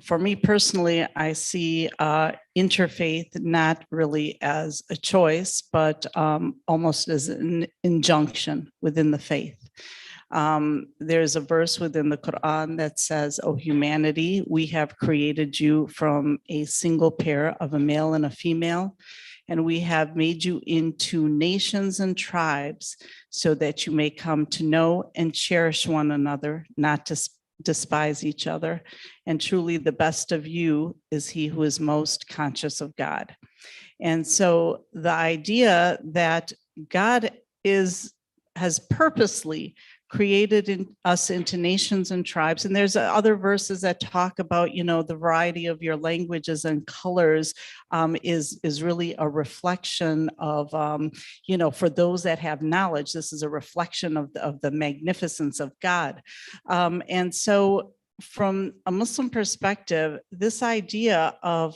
For me personally, I see interfaith not really as a choice, but almost as an injunction within the faith. There's a verse within the Quran that says, "O humanity, we have created you from a single pair of a male and a female, and we have made you into nations and tribes so that you may come to know and cherish one another, not to despise each other. And truly the best of you is he who is most conscious of God." And so the idea that God has purposely created us into nations and tribes. And there's other verses that talk about, the variety of your languages and colors is really a reflection of, for those that have knowledge, this is a reflection of the magnificence of God. And so from a Muslim perspective, this idea of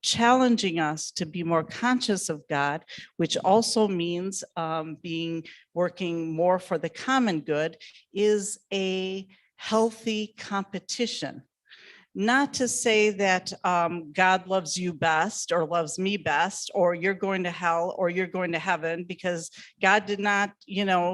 challenging us to be more conscious of God, which also means working more for the common good, is a healthy competition. Not to say that God loves you best or loves me best, or you're going to hell or you're going to heaven, because God did not,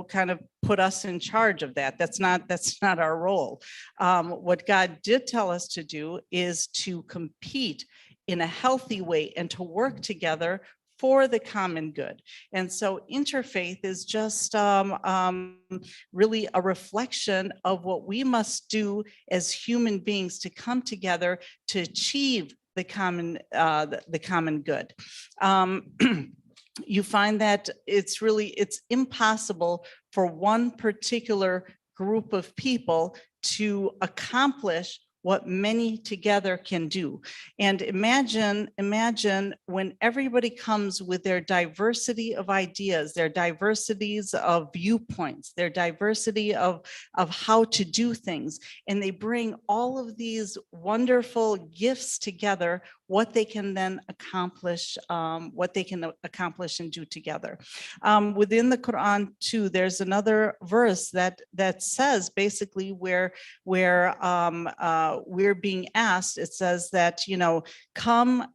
kind of put us in charge of that. That's not our role. What God did tell us to do is to compete in a healthy way and to work together for the common good. And so interfaith is just really a reflection of what we must do as human beings to come together to achieve the common good. You find that it's impossible for one particular group of people to accomplish what many together can do. And imagine when everybody comes with their diversity of ideas, their diversities of viewpoints, their diversity of how to do things, and they bring all of these wonderful gifts together, what they can then accomplish, and do together. Within the Quran too, there's another verse that says basically where we're being asked, it says that, come,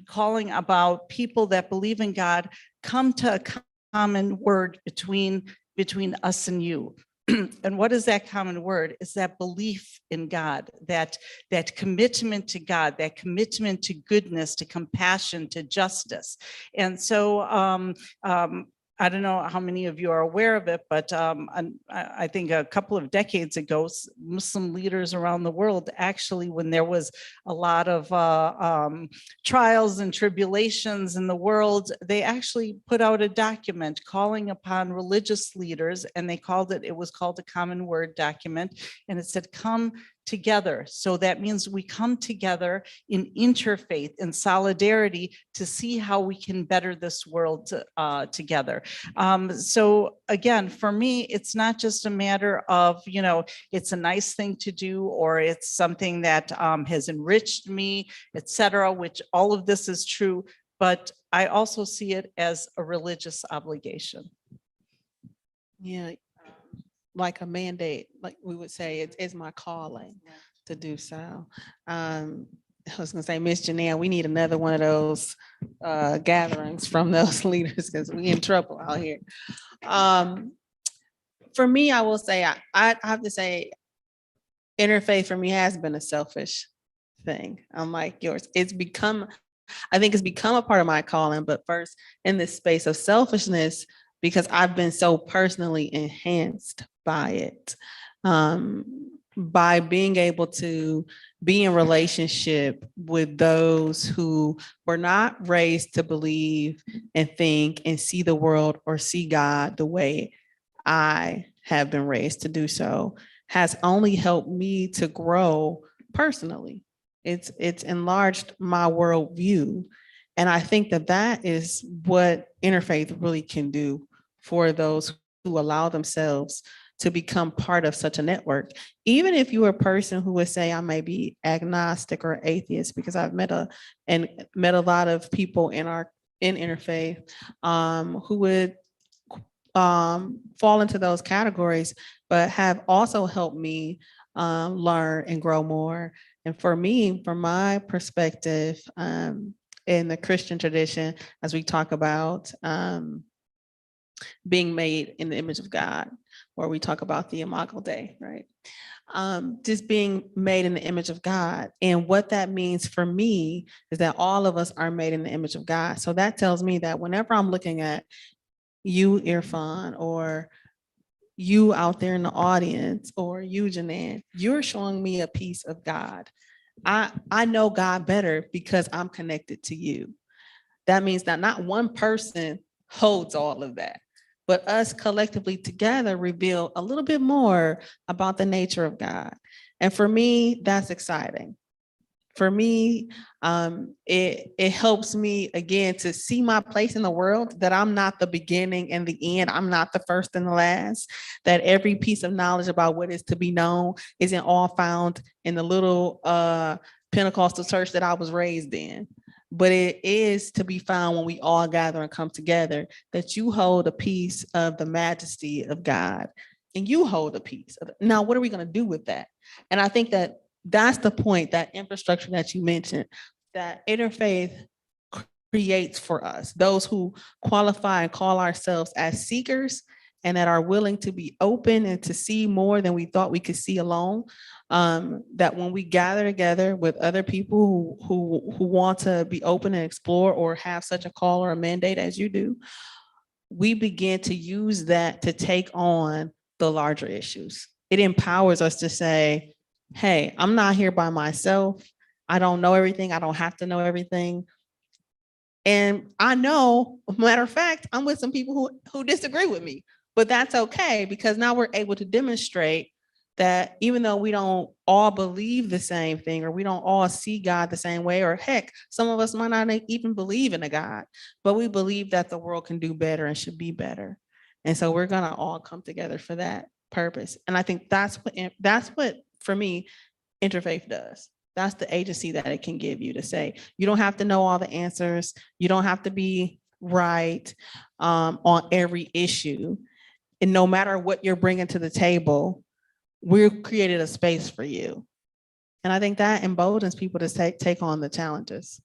calling about people that believe in God, come to a common word between us and you. And what is that common word? It's that belief in God, that commitment to God, that commitment to goodness, to compassion, to justice. And so I don't know how many of you are aware of it, but I think a couple of decades ago, Muslim leaders around the world, actually, when there was a lot of trials and tribulations in the world, they actually put out a document calling upon religious leaders, and it was called the Common Word document, and it said, "Come together." So that means we come together in interfaith, in solidarity, to see how we can better this world together. So again, for me, it's not just a matter of, it's a nice thing to do, or it's something that has enriched me, etc., which all of this is true, but I also see it as a religious obligation. Yeah, like a mandate, like we would say, it's my calling to do so. I was gonna say, Miss Janelle, we need another one of those gatherings from those leaders, because we in trouble out here. For me, I will say, I have to say, interfaith for me has been a selfish thing. Unlike yours, I think it's become a part of my calling, but first in this space of selfishness, because I've been so personally enhanced by it. by being able to be in relationship with those who were not raised to believe and think and see the world or see God the way I have been raised to do so, has only helped me to grow personally. It's enlarged my worldview. And I think that that is what interfaith really can do for those who allow themselves to become part of such a network. Even if you're a person who would say I may be agnostic or atheist, because I've met a lot of people in interfaith who would fall into those categories, but have also helped me learn and grow more. And for me, from my perspective, in the Christian tradition, as we talk about being made in the image of God, where we talk about the Imago Dei, right? Just being made in the image of God. And what that means for me is that all of us are made in the image of God. So that tells me that whenever I'm looking at you, Irfan, or you out there in the audience, or you, Janan, you're showing me a piece of God. I know God better because I'm connected to you. That means that not one person holds all of that, but us collectively together reveal a little bit more about the nature of God. And for me, that's exciting. For me, it helps me again to see my place in the world, that I'm not the beginning and the end. I'm not the first and the last, that every piece of knowledge about what is to be known isn't all found in the little Pentecostal church that I was raised in. But it is to be found when we all gather and come together, that you hold a piece of the majesty of God and you hold a piece. Now, what are we going to do with that? And I think that that's the point, that infrastructure that you mentioned, that interfaith creates for us, those who qualify and call ourselves as seekers, and that are willing to be open and to see more than we thought we could see alone. That when we gather together with other people who want to be open and explore, or have such a call or a mandate as you do, we begin to use that to take on the larger issues. It empowers us to say, hey, I'm not here by myself. I don't know everything. I don't have to know everything. And I know, matter of fact, I'm with some people who disagree with me, but that's okay, because now we're able to demonstrate that even though we don't all believe the same thing, or we don't all see God the same way, or heck, some of us might not even believe in a God, but we believe that the world can do better and should be better. And so we're gonna all come together for that purpose. And I think that's what for me, interfaith does. That's the agency that it can give you, to say, you don't have to know all the answers. You don't have to be right on every issue. And no matter what you're bringing to the table, we've created a space for you. And I think that emboldens people to take on the challenges.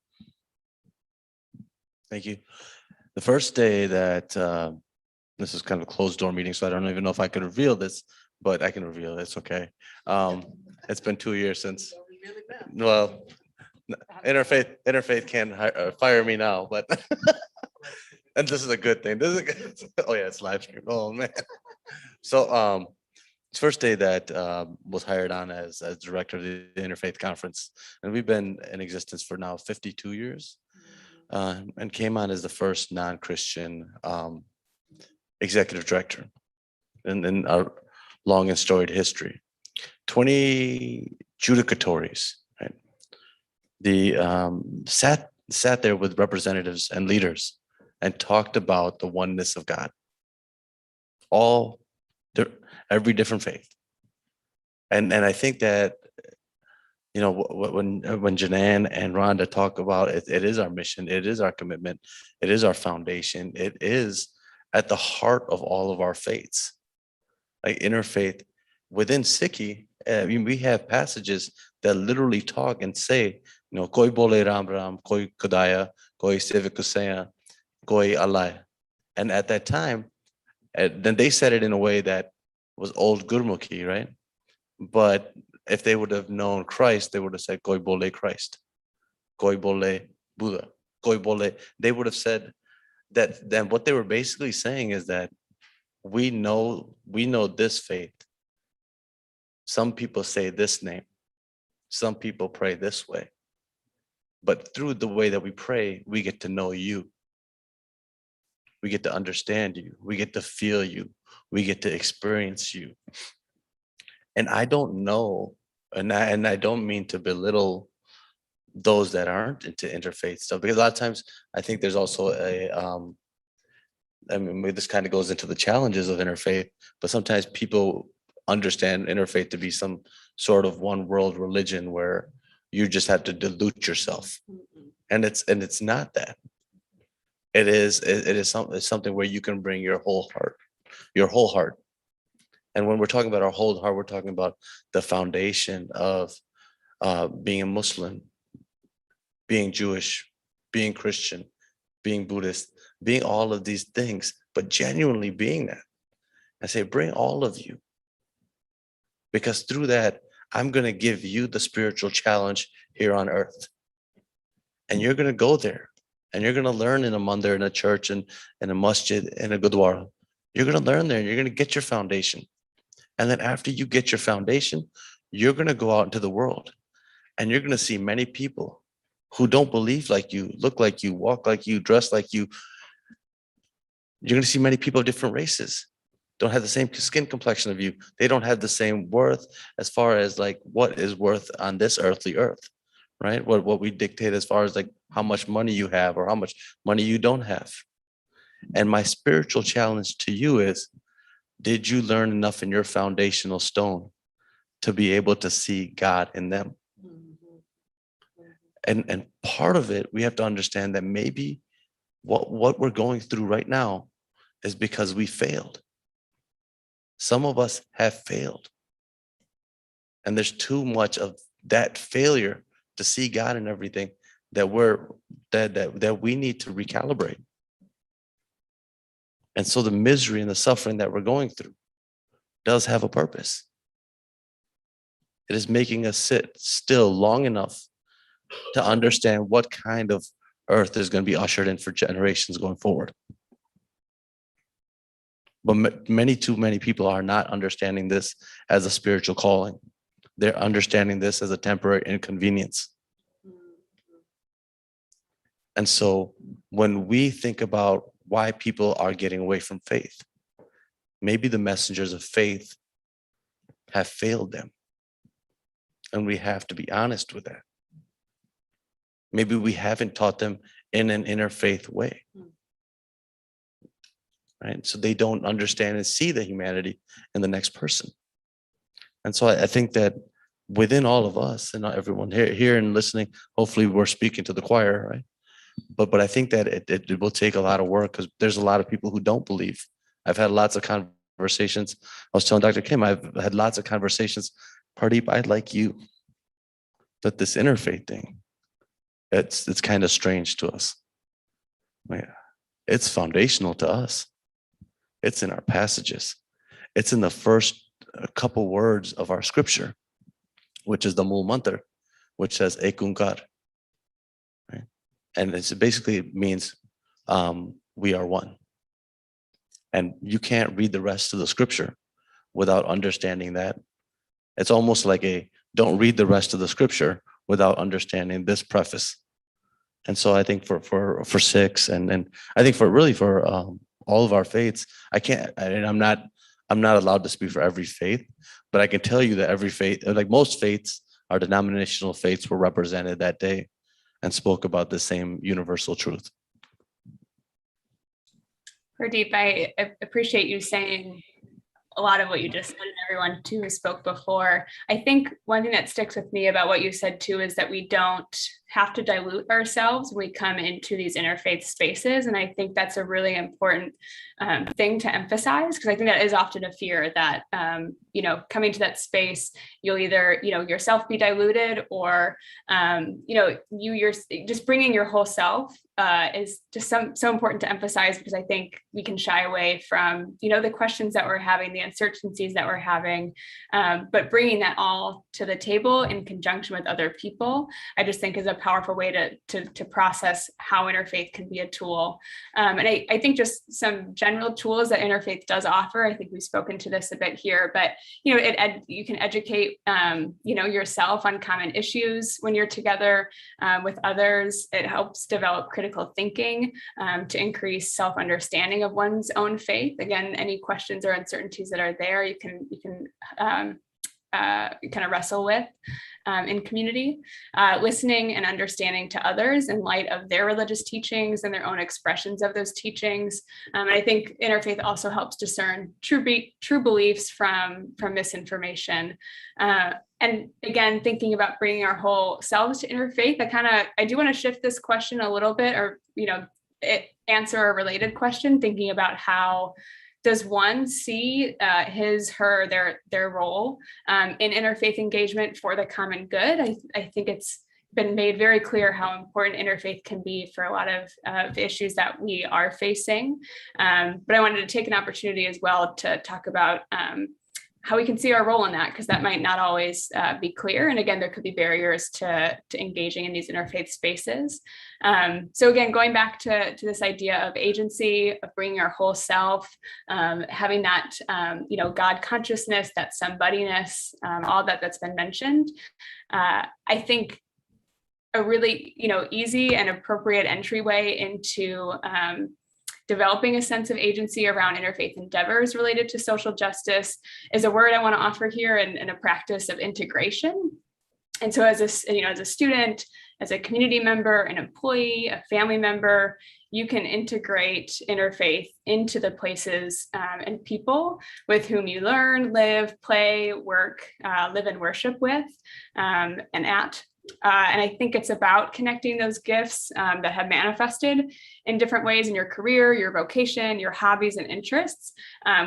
Thank you. The first day that, this is kind of a closed door meeting, so I don't even know if I could reveal this, but I can reveal it. It's okay. It's been 2 years since, well, Interfaith can't fire me now, but, and this is a good thing. This is a good, oh yeah, it's live stream. Oh man. So, it's first day that was hired on as director of the Interfaith Conference, and we've been in existence for now 52 years, and came on as the first non-Christian executive director in our long and storied history. 20 judicatories, right? The sat there with representatives and leaders and talked about the oneness of God. Every different faith. And I think that, you know, when Janan and Rhonda talk about it, it is our mission, it is our commitment, it is our foundation, it is at the heart of all of our faiths. Like interfaith within Sikhi, we have passages that literally talk and say, you know, koi bole ram ram, koi kudaya, koi sevikusaya, koi Allah. And at that time, then they said it in a way that was old Gurmukhi, right? But if they would have known Christ, they would have said koi bole Christ, koi bole Buddha, koi bole. They would have said that. Then what they were basically saying is that we know this faith Some people say this name. Some people pray this way. But through the way that we pray, we get to know you. We get to understand you. We get to feel you. We get to experience you. And I don't know, and I don't mean to belittle those that aren't into interfaith stuff, because a lot of times I think there's also I mean, this kind of goes into the challenges of interfaith, but sometimes people understand interfaith to be some sort of one world religion where you just have to dilute yourself. And it's not that. It is something where you can bring your whole heart. And when we're talking about our whole heart, we're talking about the foundation of being a Muslim, being Jewish, being Christian, being Buddhist, being all of these things, but genuinely being that. I say, bring all of you. Because through that, I'm going to give you the spiritual challenge here on earth. And you're going to go there and you're going to learn in a mandir, in a church, and in a masjid, in a gurdwara. You're going to learn there and you're going to get your foundation. And then after you get your foundation, you're going to go out into the world and you're going to see many people who don't believe like you, look like you, walk like you, dress like you. You're going to see many people of different races, don't have the same skin complexion of you. They don't have the same worth as far as like what is worth on this earthly earth, right? What we dictate as far as like how much money you have or how much money you don't have. And my spiritual challenge to you is, did you learn enough in your foundational stone to be able to see God in them? And part of it, we have to understand that maybe what we're going through right now is because we failed. Some of us have failed. And there's too much of that failure to see God in everything that we need to recalibrate. And so the misery and the suffering that we're going through does have a purpose. It is making us sit still long enough to understand what kind of earth is going to be ushered in for generations going forward. But too many people are not understanding this as a spiritual calling. They're understanding this as a temporary inconvenience. And so when we think about why people are getting away from faith, maybe the messengers of faith have failed them. And we have to be honest with that. Maybe we haven't taught them in an interfaith way. Right? So they don't understand and see the humanity in the next person. And so I think that within all of us and not everyone here and listening, hopefully we're speaking to the choir, right? But I think that it will take a lot of work because there's a lot of people who don't believe. I've had lots of conversations. I was telling Dr. Kim, I've had lots of conversations. Pardeep, I'd like you. But this interfaith thing, it's kind of strange to us. Yeah. It's foundational to us. It's in our passages. It's in the first couple words of our scripture, which is the Mool Mantar, which says Ekunkar. Right? And it basically means we are one. And you can't read the rest of the scripture without understanding that. It's almost like don't read the rest of the scripture without understanding this preface. And so I think for Sikhs and I think for all of our faiths, I'm not allowed to speak for every faith, but I can tell you that every faith, like most faiths, our denominational faiths were represented that day and spoke about the same universal truth. Pradeep, I appreciate you saying a lot of what you just said and everyone too who spoke before. I think one thing that sticks with me about what you said too is that we don't have to dilute ourselves when we come into these interfaith spaces. And I think that's a really important thing to emphasize, because I think that is often a fear that, coming to that space, you'll either, yourself be diluted or, you're just bringing your whole self is just so important to emphasize, because I think we can shy away from, the questions that we're having, the uncertainties that we're having, but bringing that all to the table in conjunction with other people, I just think is a powerful way to process how interfaith can be a tool. And I think just some general tools that interfaith does offer. I think we've spoken to this a bit here, but you know, you can educate you know, yourself on common issues when you're together with others. It helps develop critical thinking to increase self-understanding of one's own faith. Again, any questions or uncertainties that are there, you can kind of wrestle with in community, listening and understanding to others in light of their religious teachings and their own expressions of those teachings. And I think interfaith also helps discern true beliefs from misinformation. And again, thinking about bringing our whole selves to interfaith, I do want to shift this question a little bit, or you know, answer a related question, thinking about how does one see their role in interfaith engagement for the common good? I think it's been made very clear how important interfaith can be for a lot of issues that we are facing. But I wanted to take an opportunity as well to talk about how we can see our role in that, because that might not always be clear. And again, there could be barriers to engaging in these interfaith spaces. So again, going back to this idea of agency, of bringing our whole self, having that, you know, God consciousness, that somebodyness, all that's been mentioned. I think a really, you know, easy and appropriate entryway into developing a sense of agency around interfaith endeavors related to social justice is a word I want to offer here, and a practice of integration. And so as a student, as a community member, an employee, a family member, you can integrate interfaith into the places and people with whom you learn, live, play, work, live and worship with, and at. And I think it's about connecting those gifts that have manifested in different ways in your career, your vocation, your hobbies and interests,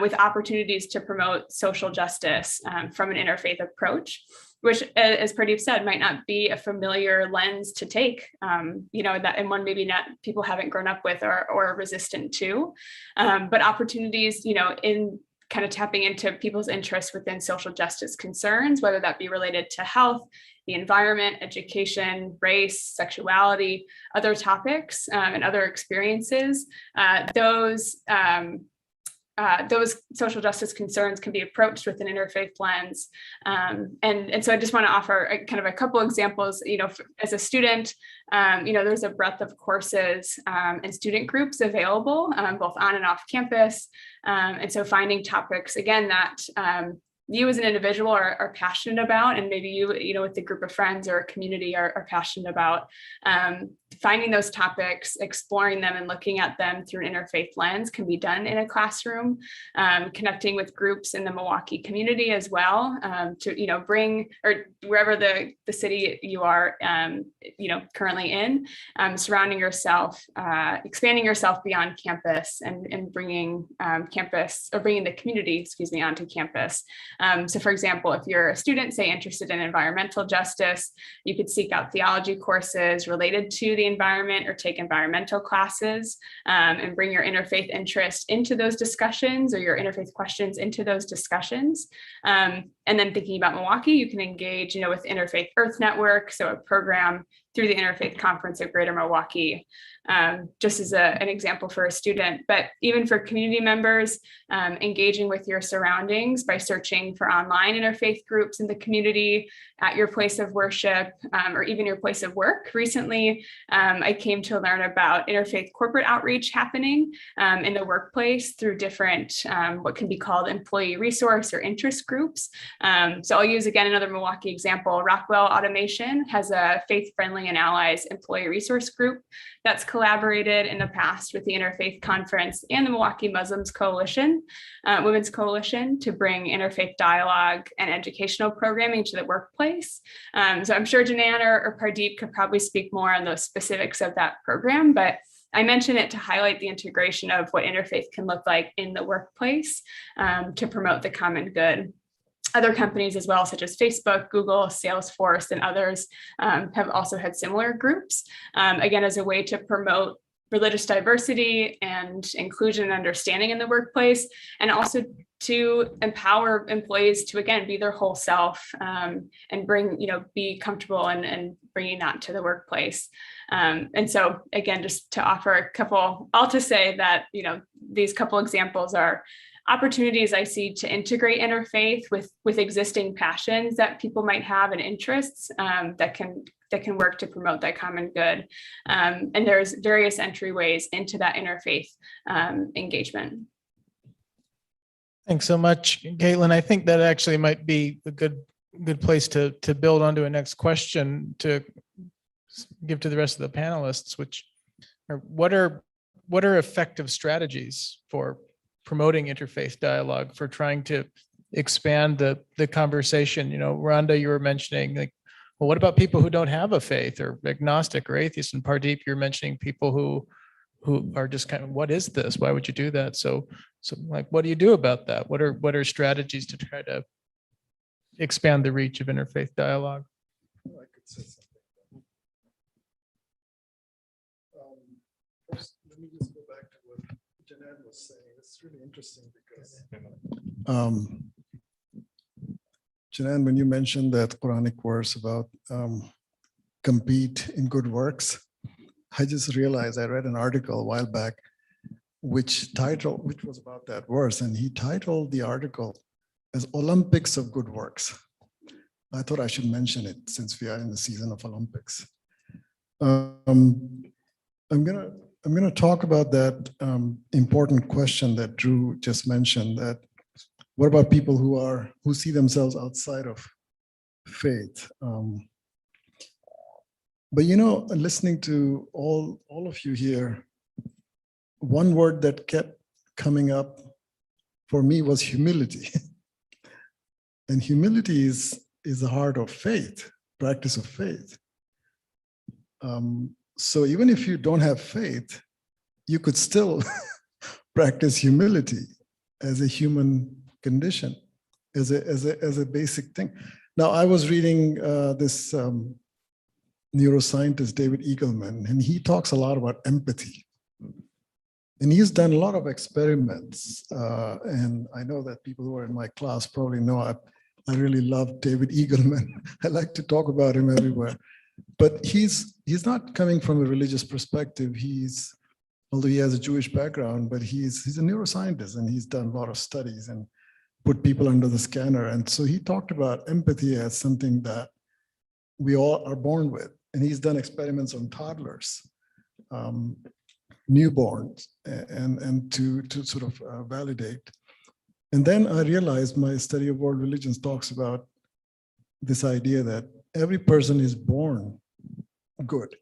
with opportunities to promote social justice from an interfaith approach, which, as Pradeep said, might not be a familiar lens to take, you know, that, and one maybe not people haven't grown up with or are resistant to, but opportunities, you know, in kind of tapping into people's interests within social justice concerns, whether that be related to health, the environment, education, race, sexuality, other topics, and other experiences. Those social justice concerns can be approached with an interfaith lens. And so I just want to offer a couple examples, you know, as a student, you know, there's a breadth of courses and student groups available, both on and off campus. And so finding topics, again, that you as an individual are passionate about, and maybe you know, with a group of friends or a community are passionate about, finding those topics, exploring them and looking at them through an interfaith lens can be done in a classroom, connecting with groups in the Milwaukee community as well, to, you know, bring, or wherever the city you are, you know, currently in, surrounding yourself, expanding yourself beyond campus and bringing bringing the community, onto campus. So for example, if you're a student, say, interested in environmental justice, you could seek out theology courses related to the environment or take environmental classes, and bring your interfaith interest into those discussions, or your interfaith questions into those discussions. And then thinking about Milwaukee, you can engage, you know, with Interfaith Earth Network, so a program through the Interfaith Conference of Greater Milwaukee, just as an example for a student. But even for community members, engaging with your surroundings by searching for online interfaith groups in the community, at your place of worship, or even your place of work. Recently, I came to learn about interfaith corporate outreach happening in the workplace through different, what can be called employee resource or interest groups. So I'll use, again, another Milwaukee example. Rockwell Automation has a Faith-Friendly and Allies employee resource group that's collaborated in the past with the Interfaith Conference and the Milwaukee Muslims Coalition, Women's Coalition, to bring interfaith dialogue and educational programming to the workplace. So I'm sure Janan or Pradeep could probably speak more on those specifics of that program, but I mention it to highlight the integration of what interfaith can look like in the workplace to promote the common good. Other companies as well, such as Facebook, Google, Salesforce, and others have also had similar groups, again, as a way to promote religious diversity and inclusion and understanding in the workplace, and also to empower employees to, again, be their whole self, and bring, be comfortable and bringing that to the workplace. And so again, just to offer a couple, all to say that, these couple examples are opportunities I see to integrate interfaith with existing passions that people might have and interests, that can work to promote that common good. And there's various entryways into that interfaith engagement. Thanks so much, Caitlin. I think that actually might be a good place to build onto a next question to give to the rest of the panelists, which are what are effective strategies for promoting interfaith dialogue, for trying to expand the conversation? Rhonda, you were mentioning, like, well, what about people who don't have a faith, or agnostic or atheist? And Pardeep, you're mentioning people who are just kind of, what is this? Why would you do that? So like, what do you do about that? What are strategies to try to expand the reach of interfaith dialogue? I could say something. First, let me just go back to what Jeanette was saying. It's really interesting because Jeanette, when you mentioned that Quranic verse about compete in good works, I just realized I read an article a while back which was about that verse, and he titled the article as Olympics of Good Works. I thought I should mention it since we are in the season of Olympics. I'm gonna talk about that important question that Drew just mentioned, that what about people who see themselves outside of faith? But listening to all of you here, one word that kept coming up for me was humility. And humility is the heart of faith, practice of faith. So even if you don't have faith, you could still practice humility as a human condition, as a basic thing. Now, I was reading this neuroscientist, David Eagleman, and he talks a lot about empathy. And he's done a lot of experiments. And I know that people who are in my class probably know I really love David Eagleman. I like to talk about him everywhere. But he's not coming from a religious perspective. Although he has a Jewish background, but he's a neuroscientist, and he's done a lot of studies and put people under the scanner. And so he talked about empathy as something that we all are born with. And he's done experiments on toddlers, newborns, and to sort of validate. And then I realized my study of world religions talks about this idea that every person is born good,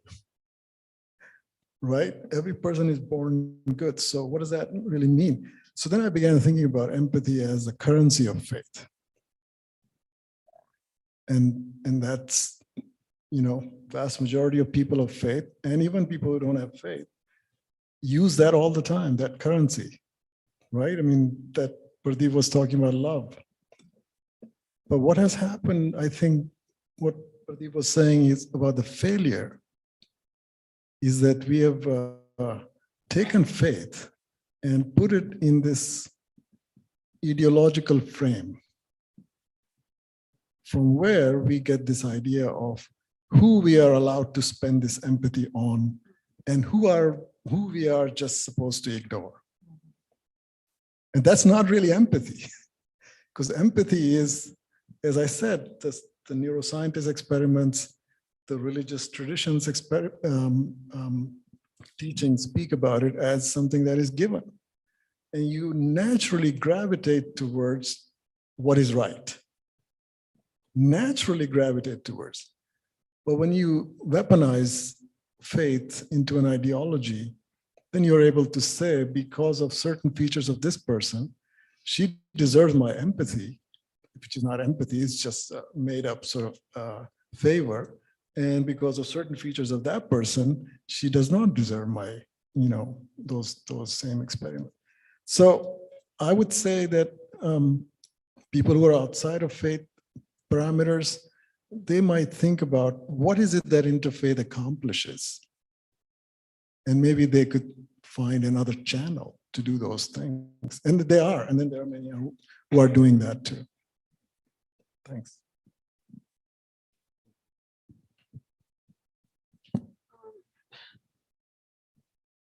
right? Every person is born good. So what does that really mean? So then I began thinking about empathy as the currency of faith. And that's, vast majority of people of faith, and even people who don't have faith, use that all the time, that currency, right? I mean, that Pradeep was talking about love. But what has happened, I think, what Pradeep was saying is about the failure, is that we have taken faith and put it in this ideological frame from where we get this idea of who we are allowed to spend this empathy on and who we are just supposed to ignore. And that's not really empathy, because empathy is, as I said, the neuroscientist experiments, the religious traditions teachings speak about it as something that is given. And you naturally gravitate towards what is right. Naturally gravitate towards. But when you weaponize faith into an ideology, then you're able to say, because of certain features of this person, she deserves my empathy, which is not empathy, it's just made up sort of favor. And because of certain features of that person, she does not deserve my, those same experiments. So I would say that people who are outside of faith parameters, they might think about what is it that interfaith accomplishes? And maybe they could find another channel to do those things. And they are. And then there are many who are doing that too. Thanks.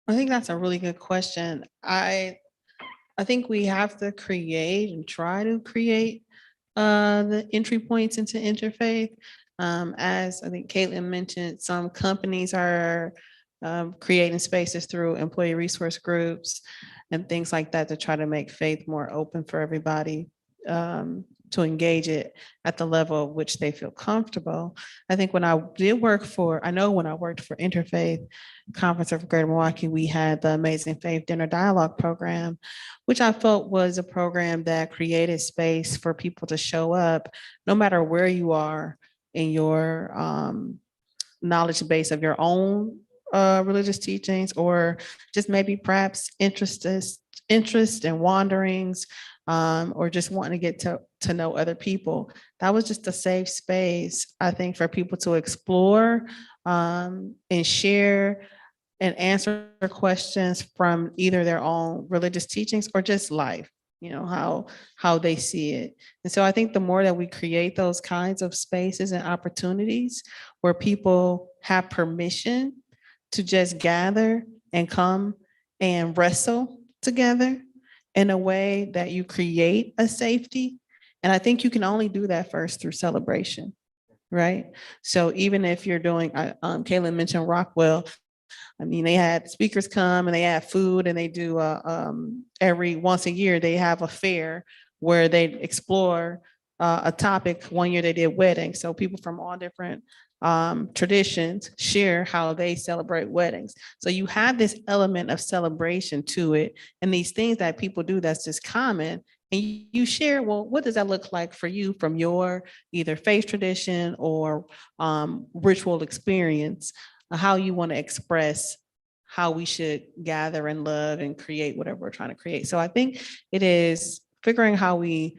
I think that's a really good question. I think we have to create and try to create the entry points into interfaith. As I think Caitlin mentioned, some companies are creating spaces through employee resource groups and things like that to try to make faith more open for everybody to engage it at the level of which they feel comfortable. I think when I worked for Interfaith Conference of Greater Milwaukee, we had the Amazing Faith Dinner Dialogue program, which I felt was a program that created space for people to show up no matter where you are in your knowledge base of your own religious teachings, or just maybe perhaps interest and wanderings, or just wanting to get to know other people. That was just a safe space, I think, for people to explore and share and answer questions from either their own religious teachings or just life, how they see it. And so I think the more that we create those kinds of spaces and opportunities where people have permission to just gather and come and wrestle together in a way that you create a safety. And I think you can only do that first through celebration, right? So even if you're doing, Kaylin mentioned Rockwell, I mean, they had speakers come and they have food, and they do every once a year, they have a fair where they explore a topic. One year they did weddings. So people from all different traditions share how they celebrate weddings. So you have this element of celebration to it, and these things that people do that's just common, and you share, well, what does that look like for you from your either faith tradition or ritual experience, how you want to express how we should gather and love and create whatever we're trying to create. So I think it is figuring how we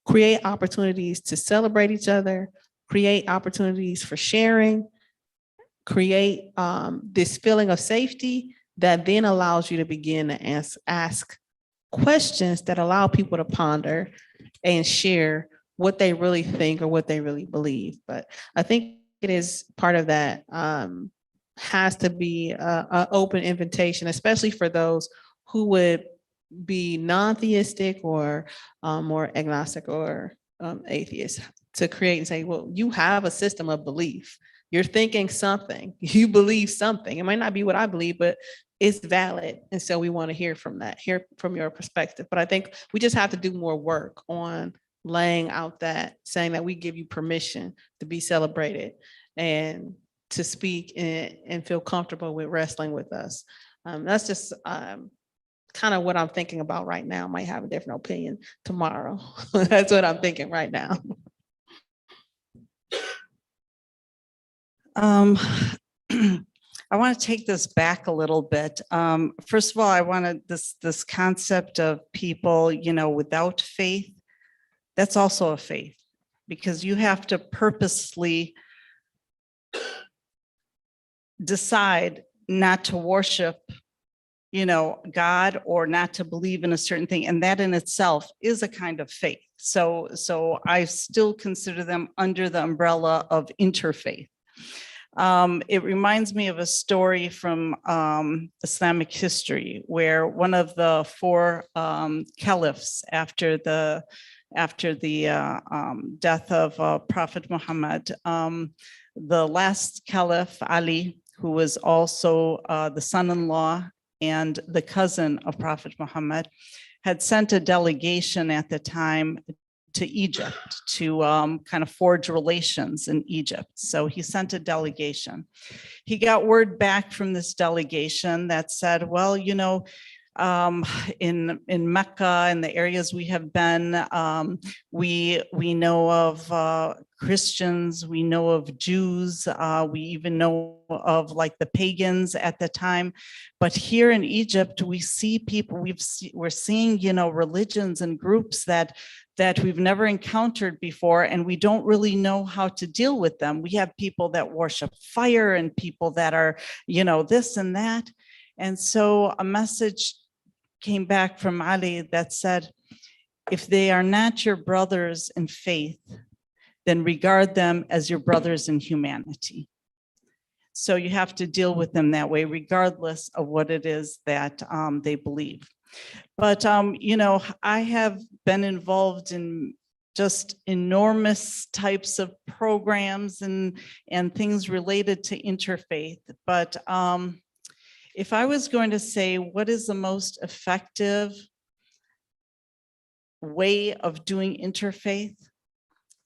create opportunities to celebrate each other, create opportunities for sharing, create this feeling of safety that then allows you to begin to ask questions that allow people to ponder and share what they really think or what they really believe. But I think it is part of that has to be an open invitation, especially for those who would be non-theistic or more agnostic or atheist, to create and say, well, you have a system of belief. You're thinking something, you believe something. It might not be what I believe, but it's valid. And so we want to hear from that, hear from your perspective. But I think we just have to do more work on laying out that, saying that we give you permission to be celebrated and to speak and feel comfortable with wrestling with us. That's just kind of what I'm thinking about right now. Might have a different opinion tomorrow. That's what I'm thinking right now. I want to take this back a little bit. First of all, I wanted this concept of people, without faith. That's also a faith, because you have to purposely decide not to worship, God, or not to believe in a certain thing. And that in itself is a kind of faith. So I still consider them under the umbrella of interfaith. It reminds me of a story from Islamic history, where one of the four caliphs after the death of Prophet Muhammad, the last caliph, Ali, who was also the son-in-law and the cousin of Prophet Muhammad, had sent a delegation at the time to Egypt to kind of forge relations in Egypt. So he sent a delegation. He got word back from this delegation that said, well, in Mecca and the areas we have been, we know of Christians, we know of Jews, we even know of like the pagans at the time. But here in Egypt, we see people, we're seeing, religions and groups that that we've never encountered before, and we don't really know how to deal with them. We have people that worship fire and people that are, this and that. And so a message came back from Ali that said, if they are not your brothers in faith, then regard them as your brothers in humanity. So you have to deal with them that way, regardless of what it is that they believe. But, I have been involved in just enormous types of programs and things related to interfaith. But if I was going to say what is the most effective way of doing interfaith,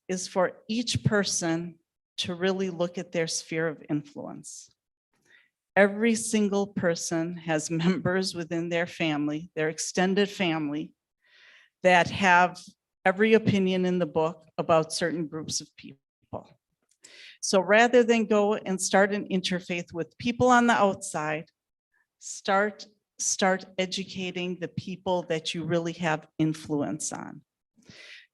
is for each person to really look at their sphere of influence. Every single person has members within their family, their extended family, that have every opinion in the book about certain groups of people. So rather than go and start an interfaith with people on the outside, start educating the people that you really have influence on.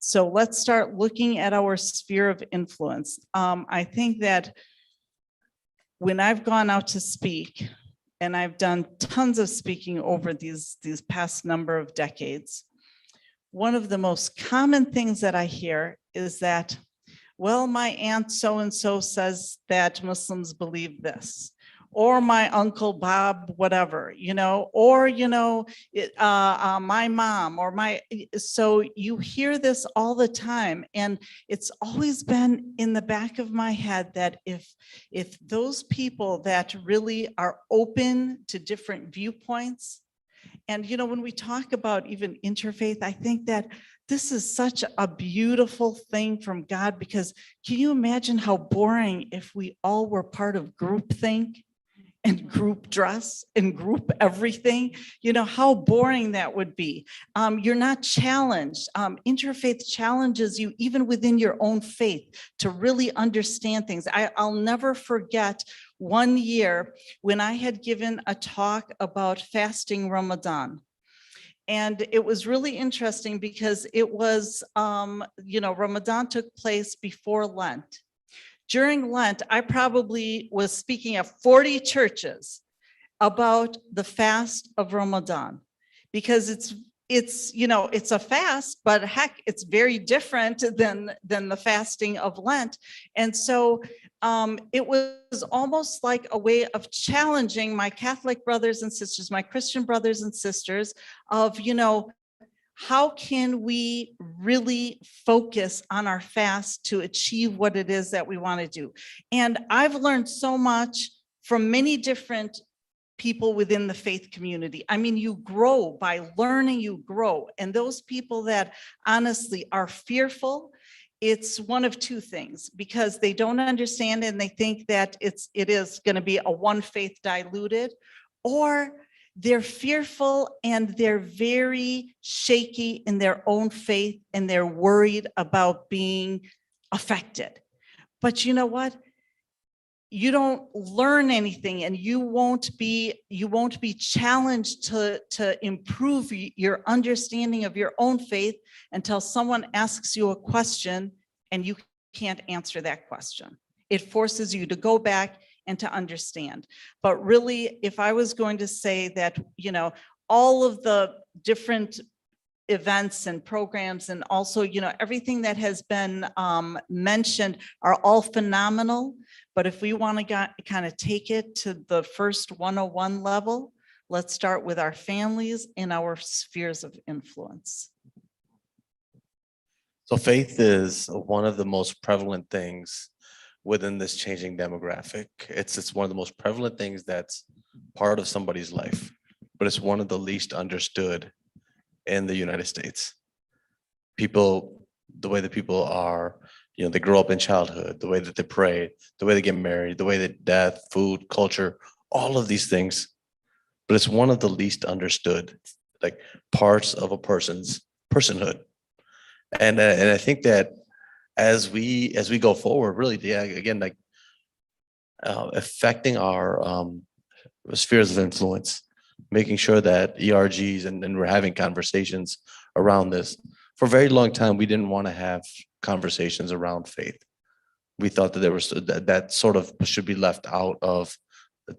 So let's start looking at our sphere of influence. I think that when I've gone out to speak, and I've done tons of speaking over these past number of decades, one of the most common things that I hear is that, well, my aunt so-and-so says that Muslims believe this, or my uncle Bob, whatever, or, my mom or so you hear this all the time. And it's always been in the back of my head that if those people that really are open to different viewpoints, and, when we talk about even interfaith, I think that this is such a beautiful thing from God, because can you imagine how boring if we all were part of groupthink and group dress and group everything? How boring that would be. You're not challenged. Interfaith challenges you even within your own faith to really understand things. I'll never forget one year when I had given a talk about fasting Ramadan. And it was really interesting because it was, Ramadan took place before Lent. During Lent, I probably was speaking at 40 churches about the fast of Ramadan, because it's a fast, but heck, it's very different than the fasting of Lent. And so it was almost like a way of challenging my Catholic brothers and sisters, my Christian brothers and sisters, of, how can we really focus on our fast to achieve what it is that we want to do? And I've learned so much from many different people within the faith community. I mean, you grow by learning, you grow. And those people that honestly are fearful, it's one of two things, because they don't understand and they think that it is going to be a one faith diluted, or they're fearful and they're very shaky in their own faith and they're worried about being affected. But you know what? You don't learn anything, and you won't be challenged to improve your understanding of your own faith until someone asks you a question and you can't answer that question. It forces you to go back and to understand. But really, if I was going to say that, all of the different events and programs, and also, everything that has been mentioned are all phenomenal. But if we want to kind of take it to the first 101 level, let's start with our families and our spheres of influence. So faith is one of the most prevalent things within this changing demographic. It's one of the most prevalent things that's part of somebody's life, but it's one of the least understood in the United States. People, the way that people are, they grow up in childhood, the way that they pray, the way they get married, the way that death, food, culture, all of these things, but it's one of the least understood, like, parts of a person's personhood. And I think that as we go forward, really, again, like affecting our spheres of influence, making sure that ERGs and we're having conversations around this. for a very long time, we didn't want to have conversations around faith. We thought that there was that sort of should be left out of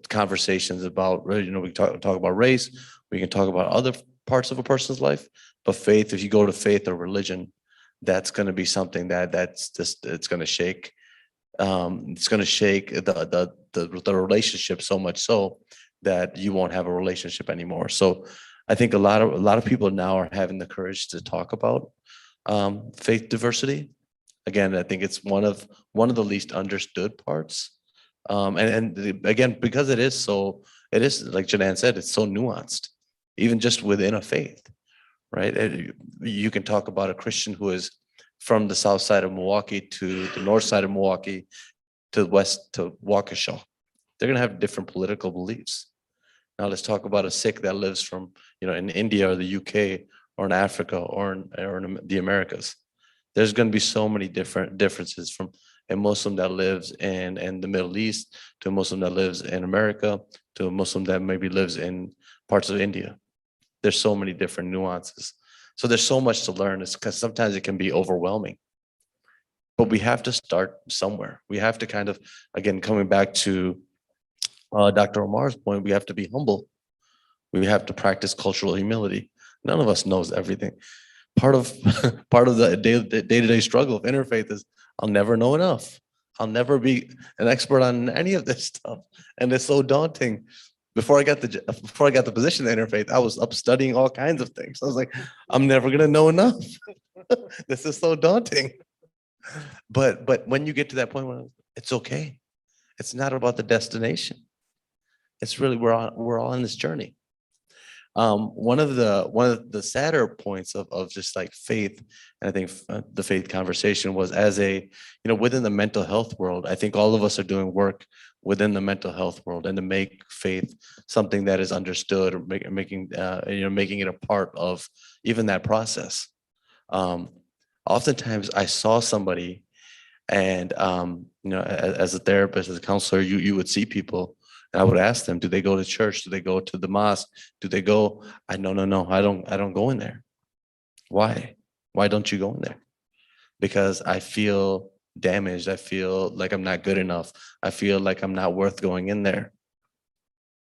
conversations about, we can talk about race, we can talk about other parts of a person's life, but faith, if you go to faith or religion, that's going to be something that's just, it's going to shake. It's going to shake the relationship so much so that you won't have a relationship anymore. So I think a lot of people now are having the courage to talk about faith diversity. Again, I think it's one of the least understood parts. And again, because it is like Janan said, it's so nuanced, even just within a faith, right? You can talk about a Christian who is from the south side of Milwaukee to the north side of Milwaukee to the west to Waukesha. They're going to have different political beliefs. Now let's talk about a Sikh that lives from, in India or the UK or in Africa or in the Americas. There's going to be so many different differences from a Muslim that lives in the Middle East to a Muslim that lives in America to a Muslim that maybe lives in parts of India. There's so many different nuances. So there's so much to learn. It's because sometimes it can be overwhelming. But we have to start somewhere. We have to kind of, again, coming back to Dr. Omar's point, we have to be humble. We have to practice cultural humility. None of us knows everything. Part of the day-to-day struggle of interfaith is I'll never know enough. I'll never be an expert on any of this stuff. And it's so daunting. Before I got the position in interfaith, I was up studying all kinds of things. I was like, I'm never gonna know enough. This is so daunting. But when you get to that point where it's okay. It's not about the destination. It's really we're all on this journey. One of the sadder points of just like faith, and I think the faith conversation was as within the mental health world. I think all of us are doing work within the mental health world, and to make faith something that is understood, or making it a part of even that process. Oftentimes, I saw somebody, and as a therapist, as a counselor, you would see people. And I would ask them, do they go to church? Do they go to the mosque? Do they go? No, I don't go in there. Why? Why don't you go in there? Because I feel damaged. I feel like I'm not good enough. I feel like I'm not worth going in there.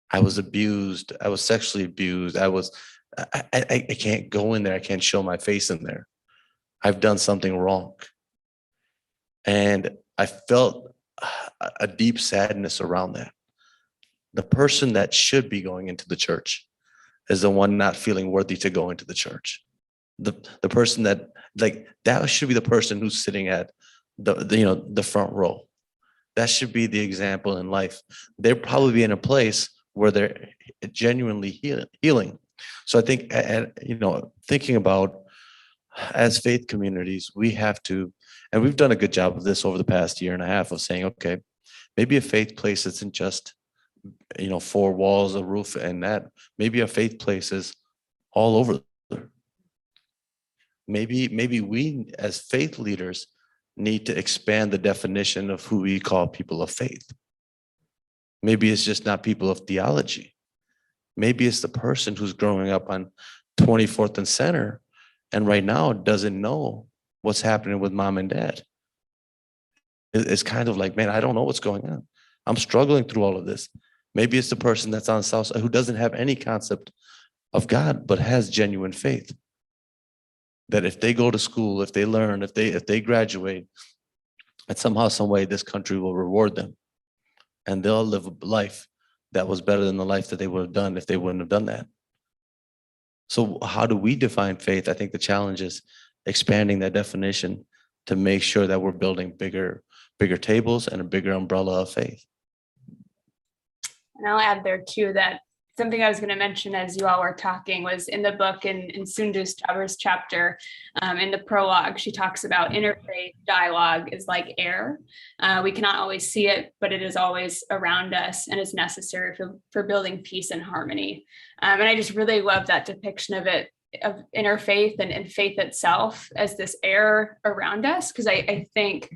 I was abused. I was sexually abused. I can't go in there. I can't show my face in there. I've done something wrong. And I felt a deep sadness around that. The person that should be going into the church is the one not feeling worthy to go into the church. The person that should be the person who's sitting at the front row. That should be the example in life. They're probably in a place where they're genuinely healing. So I think, thinking about as faith communities, we have to, and we've done a good job of this over the past year and a half of saying, okay, maybe a faith place isn't just four walls, a roof, and that. Maybe a faith place is all over. Maybe we as faith leaders need to expand the definition of who we call people of faith. Maybe it's just not people of theology. Maybe it's the person who's growing up on 24th and Center and right now doesn't know what's happening with mom and dad. It's kind of like, man, I don't know what's going on. I'm struggling through all of this. Maybe it's the person that's on South Side who doesn't have any concept of God, but has genuine faith. That if they go to school, if they learn, if they graduate, that somehow, some way, this country will reward them. And they'll live a life that was better than the life that they would have done if they wouldn't have done that. So how do we define faith? I think the challenge is expanding that definition to make sure that we're building bigger tables and a bigger umbrella of faith. And I'll add there too that something I was going to mention as you all were talking was in the book in Sundu's Chabra's chapter, in the prologue, she talks about interfaith dialogue is like air. We cannot always see it, but it is always around us and is necessary for building peace and harmony. And I just really love that depiction of it, of interfaith and faith itself as this air around us, because I think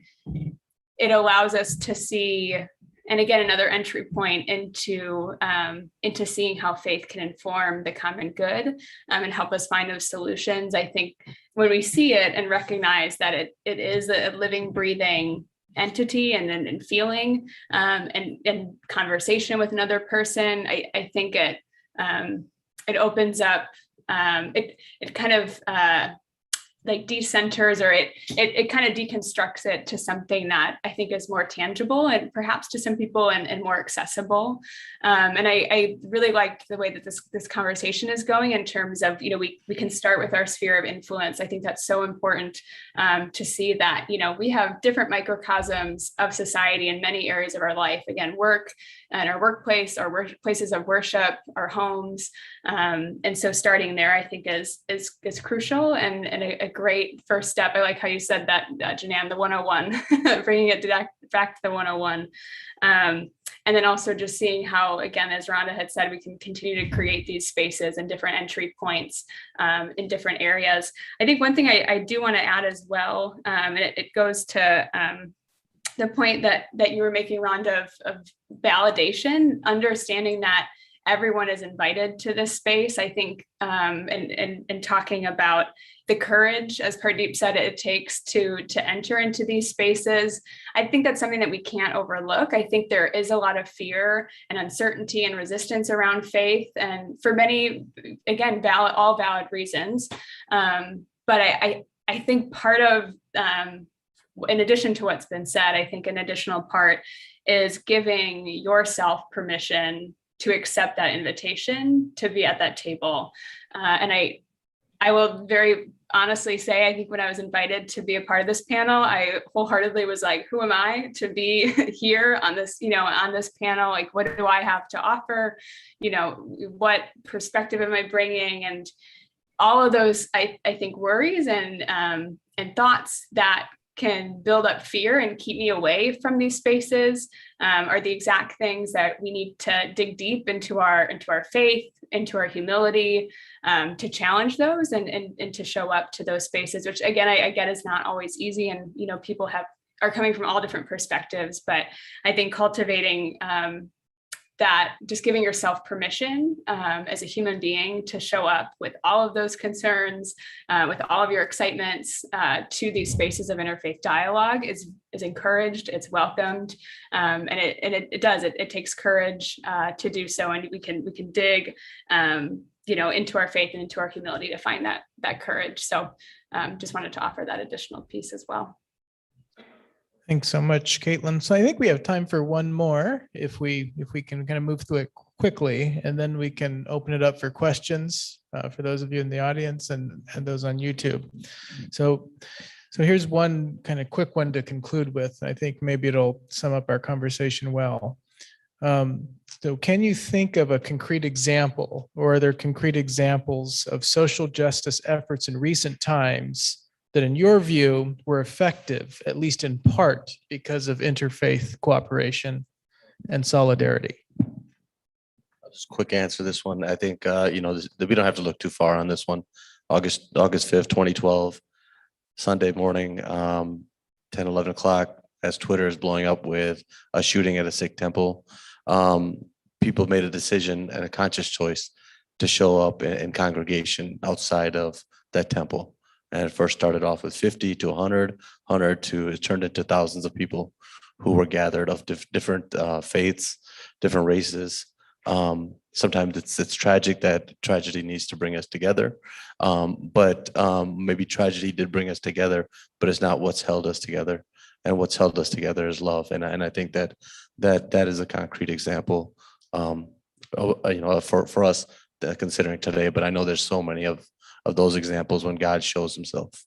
it allows us to see, and again, another entry point into seeing how faith can inform the common good and help us find those solutions. I think when we see it and recognize that it is a living, breathing entity and feeling and conversation with another person, I think it opens up, it kind of like decenters, or it kind of deconstructs it to something that I think is more tangible and perhaps to some people and more accessible. And I really liked the way that this conversation is going in terms of, we can start with our sphere of influence. I think that's so important to see that, we have different microcosms of society in many areas of our life. Again, work and our workplace, our places of worship, our homes. And so starting there, I think is crucial and a great first step. I like how you said that, Janan, the 101, bringing it back to the 101. And then also just seeing how, again, as Rhonda had said, we can continue to create these spaces and different entry points in different areas. I think one thing I do want to add as well, and it goes to the point that you were making, Rhonda, of validation, understanding that everyone is invited to this space. I think, and talking about the courage, as Pardeep said, it takes to enter into these spaces. I think that's something that we can't overlook. I think there is a lot of fear and uncertainty and resistance around faith, and for many, again, all valid reasons. But I think part of, in addition to what's been said, I think an additional part is giving yourself permission to accept that invitation to be at that table. And I will very honestly say, I think when I was invited to be a part of this panel, I wholeheartedly was like, who am I to be here on this, on this panel? Like, what do I have to offer? What perspective am I bringing? And all of those, I think, worries and thoughts that can build up fear and keep me away from these spaces are the exact things that we need to dig deep into our faith, into our humility, to challenge those and to show up to those spaces, which again, I get is not always easy. And, people are coming from all different perspectives, but I think cultivating that, just giving yourself permission as a human being to show up with all of those concerns, with all of your excitements to these spaces of interfaith dialogue is encouraged, it's welcomed, and it takes courage to do so, and we can dig into our faith and into our humility to find that courage. So just wanted to offer that additional piece as well. Thanks so much, Caitlin. So I think we have time for one more, if we can kind of move through it quickly, and then we can open it up for questions for those of you in the audience and those on YouTube. So here's one kind of quick one to conclude with. I think maybe it'll sum up our conversation well. So can you think of a concrete example, or are there concrete examples of social justice efforts in recent times that in your view were effective, at least in part, because of interfaith cooperation and solidarity? I'll just quick answer this one. I think, we don't have to look too far on this one. August 5th, 2012, Sunday morning, 10, 11 o'clock, as Twitter is blowing up with a shooting at a Sikh temple. People made a decision and a conscious choice to show up in congregation outside of that temple. And it first started off with 50 to 100 to it turned into thousands of people who were gathered of different faiths, different races. Sometimes it's tragic that tragedy needs to bring us together, but maybe tragedy did bring us together, but it's not what's held us together. And what's held us together is love. And I think that is a concrete example, for us considering today. But I know there's so many of those examples when God shows himself.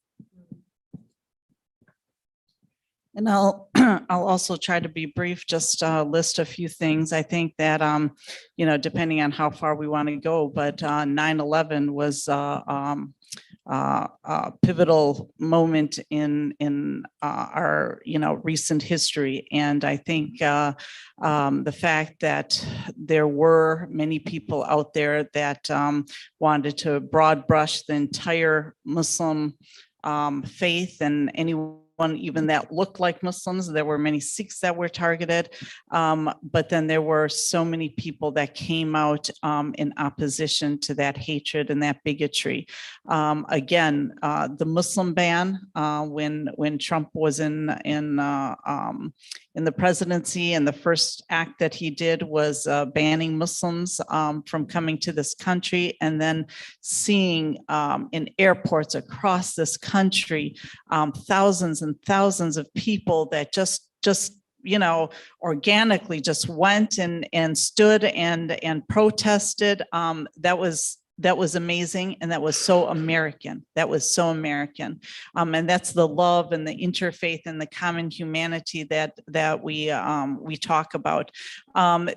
And I'll also try to be brief, just list a few things. I think that, depending on how far we want to go, but 9/11 was a pivotal moment in our, recent history. And I think the fact that there were many people out there that wanted to broad brush the entire Muslim faith and anyone even that looked like Muslims. There were many Sikhs that were targeted. But then there were so many people that came out in opposition to that hatred and that bigotry. Again, the Muslim ban, when Trump was in the presidency, and the first act that he did was banning Muslims from coming to this country, and then seeing in airports across this country thousands and thousands of people that just organically just went and stood and protested. That was amazing, and that was so American. That was so American, and that's the love and the interfaith and the common humanity that we talk about.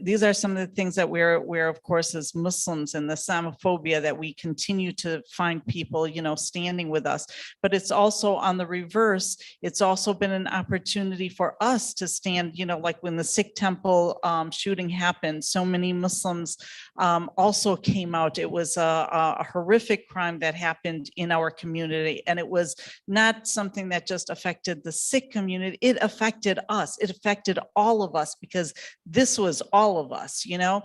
These are some of the things that we're of course as Muslims, and the Islamophobia that we continue to find people standing with us. But it's also on the reverse. It's also been an opportunity for us to stand. Like when the Sikh temple shooting happened, so many Muslims also came out. It was a horrific crime that happened in our community. And it was not something that just affected the Sikh community. It affected us. It affected all of us, because this was all of us, the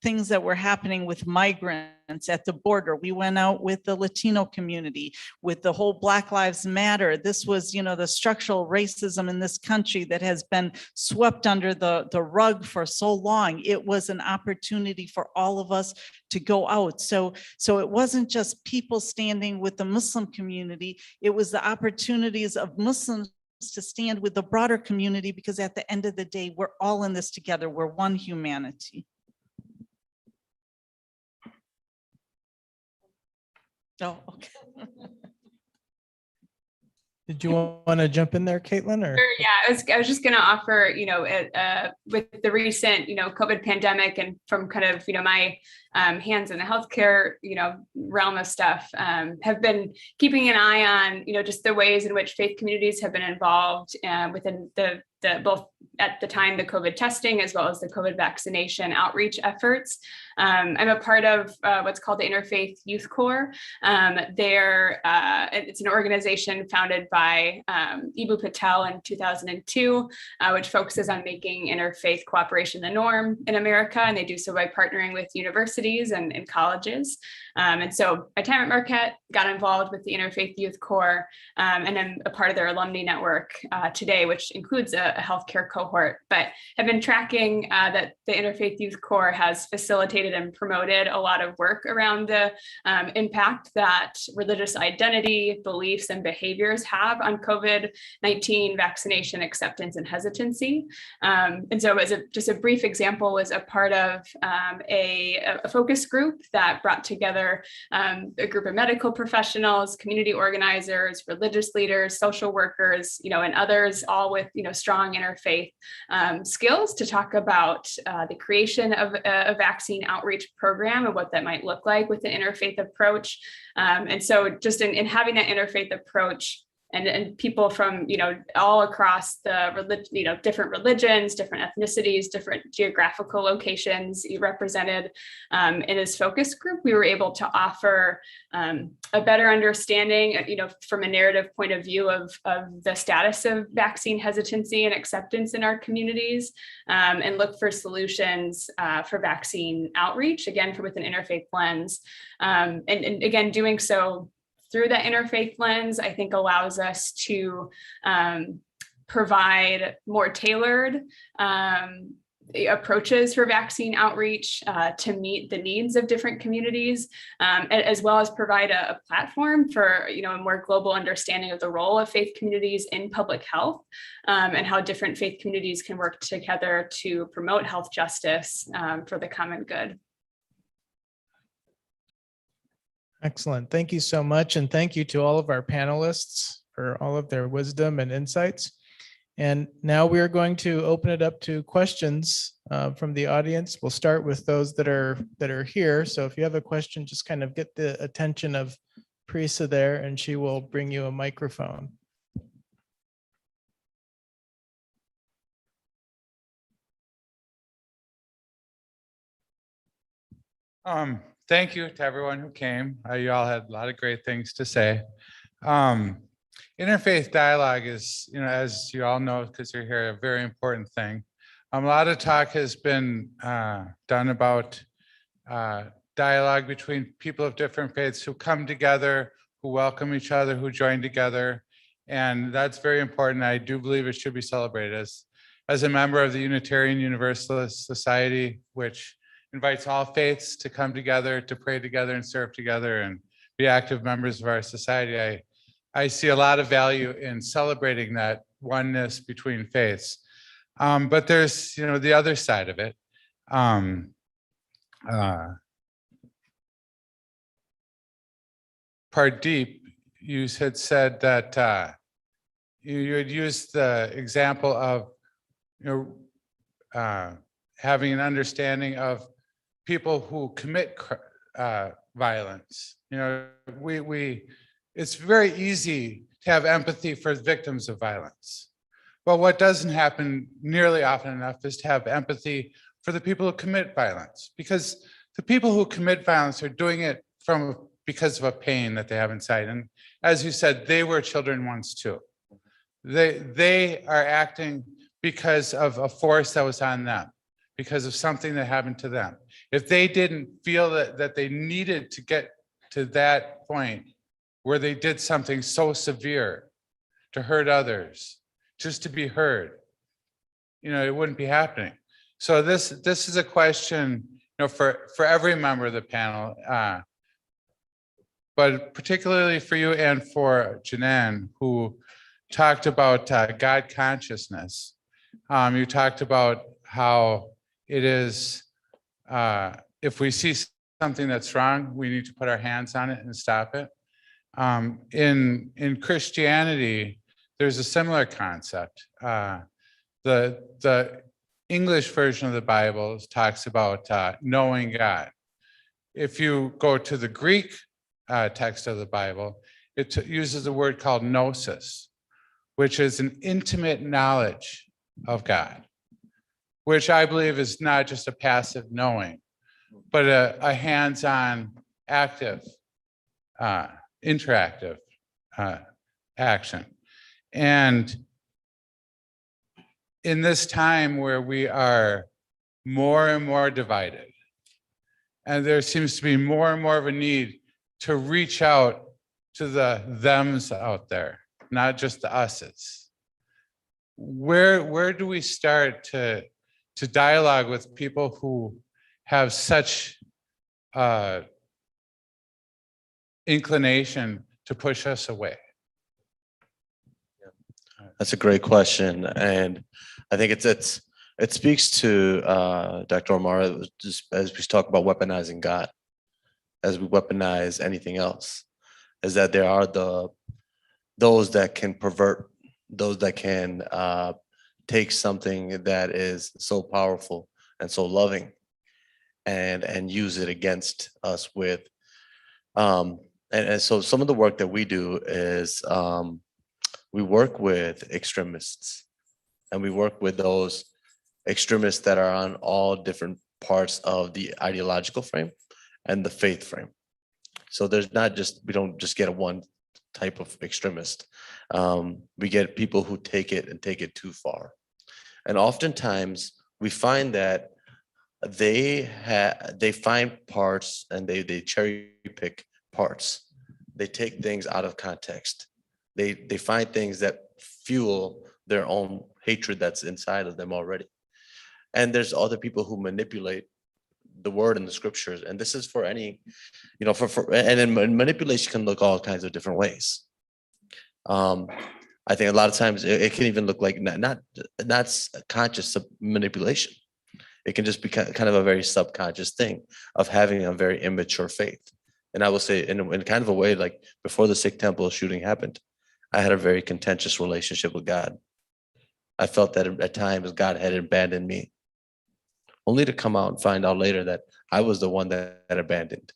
things that were happening with migrants at the border. We went out with the Latino community, with the whole Black Lives Matter. This was, the structural racism in this country that has been swept under the rug for so long. It was an opportunity for all of us to go out. So it wasn't just people standing with the Muslim community. It was the opportunities of Muslims to stand with the broader community, because at the end of the day, we're all in this together. We're one humanity. Oh, okay. Did you want to jump in there, Caitlin? Or? Sure, yeah, I was just going to offer, with the recent, COVID pandemic, and from kind of, my hands in the healthcare, realm of stuff, have been keeping an eye on, just the ways in which faith communities have been involved within the both at the time, the COVID testing, as well as the COVID vaccination outreach efforts. I'm a part of what's called the Interfaith Youth Corps. It's an organization founded by Ibu Patel in 2002, which focuses on making interfaith cooperation the norm in America. And they do so by partnering with universities and colleges. And so my time at Marquette got involved with the Interfaith Youth Corps, and I'm a part of their alumni network today, which includes a healthcare cohort, but have been tracking that the Interfaith Youth Corps has facilitated and promoted a lot of work around the impact that religious identity, beliefs, and behaviors have on COVID-19 vaccination acceptance and hesitancy. And so as just a brief example, was a part of a focus group that brought together a group of medical professionals, community organizers, religious leaders, social workers, and others, all with, strong interfaith skills, to talk about the creation of a vaccine outreach program and what that might look like with an interfaith approach. And so just in having that interfaith approach, and people from, all across the, different religions, different ethnicities, different geographical locations represented in his focus group, we were able to offer a better understanding, from a narrative point of view of the status of vaccine hesitancy and acceptance in our communities, and look for solutions for vaccine outreach, again, with an interfaith lens. And again, doing so through that interfaith lens, I think allows us to provide more tailored approaches for vaccine outreach to meet the needs of different communities, as well as provide a platform for a more global understanding of the role of faith communities in public health, and how different faith communities can work together to promote health justice for the common good. Excellent. Thank you so much. And thank you to all of our panelists for all of their wisdom and insights. And now we're going to open it up to questions from the audience. We'll start with those that are here. So if you have a question, just kind of get the attention of Parisa there, and she will bring you a microphone. Thank you to everyone who came. You all had a lot of great things to say. Interfaith dialogue is, as you all know, because you're here, a very important thing. A lot of talk has been done about dialogue between people of different faiths who come together, who welcome each other, who join together. And that's very important. I do believe it should be celebrated. As a member of the Unitarian Universalist Society, which invites all faiths to come together, to pray together and serve together and be active members of our society, I see a lot of value in celebrating that oneness between faiths. But there's, the other side of it. Pardeep, you had said that you had used the example of having an understanding of people who commit violence. It's very easy to have empathy for victims of violence. But what doesn't happen nearly often enough is to have empathy for the people who commit violence, because the people who commit violence are doing it because of a pain that they have inside. And as you said, they were children once too. They are acting because of a force that was on them, because of something that happened to them. If they didn't feel that they needed to get to that point where they did something so severe to hurt others, just to be heard, it wouldn't be happening. So this is a question, for every member of the panel, but particularly for you and for Janan, who talked about God consciousness. You talked about how it is, if we see something that's wrong, we need to put our hands on it and stop it. In Christianity, there's a similar concept. The English version of the Bible talks about knowing God. If you go to the Greek text of the Bible, it uses a word called gnosis, which is an intimate knowledge of God, which I believe is not just a passive knowing, but a hands-on, active, interactive action. And in this time where we are more and more divided, and there seems to be more and more of a need to reach out to the thems out there, not just the us's. Where do we start to dialogue with people who have such inclination to push us away? That's a great question, and I think it speaks to Dr. Omar, just as we talk about weaponizing God, as we weaponize anything else, is that there are those that can pervert, those that can take something that is so powerful and so loving, and use it against us with. And so some of the work that we do is we work with extremists, and we work with those extremists that are on all different parts of the ideological frame and the faith frame. So we don't just get a one type of extremist. We get people who take it too far. And oftentimes we find that they find parts and they cherry pick parts. They take things out of context. They find things that fuel their own hatred that's inside of them already. And there's other people who manipulate the word in the scriptures. And this is for any, and then manipulation can look all kinds of different ways. I think a lot of times it can even look like not conscious manipulation. It can just be kind of a very subconscious thing of having a very immature faith. And I will say in kind of a way, like before the Sikh temple shooting happened, I had a very contentious relationship with God. I felt that at times God had abandoned me, only to come out and find out later that I was the one that abandoned.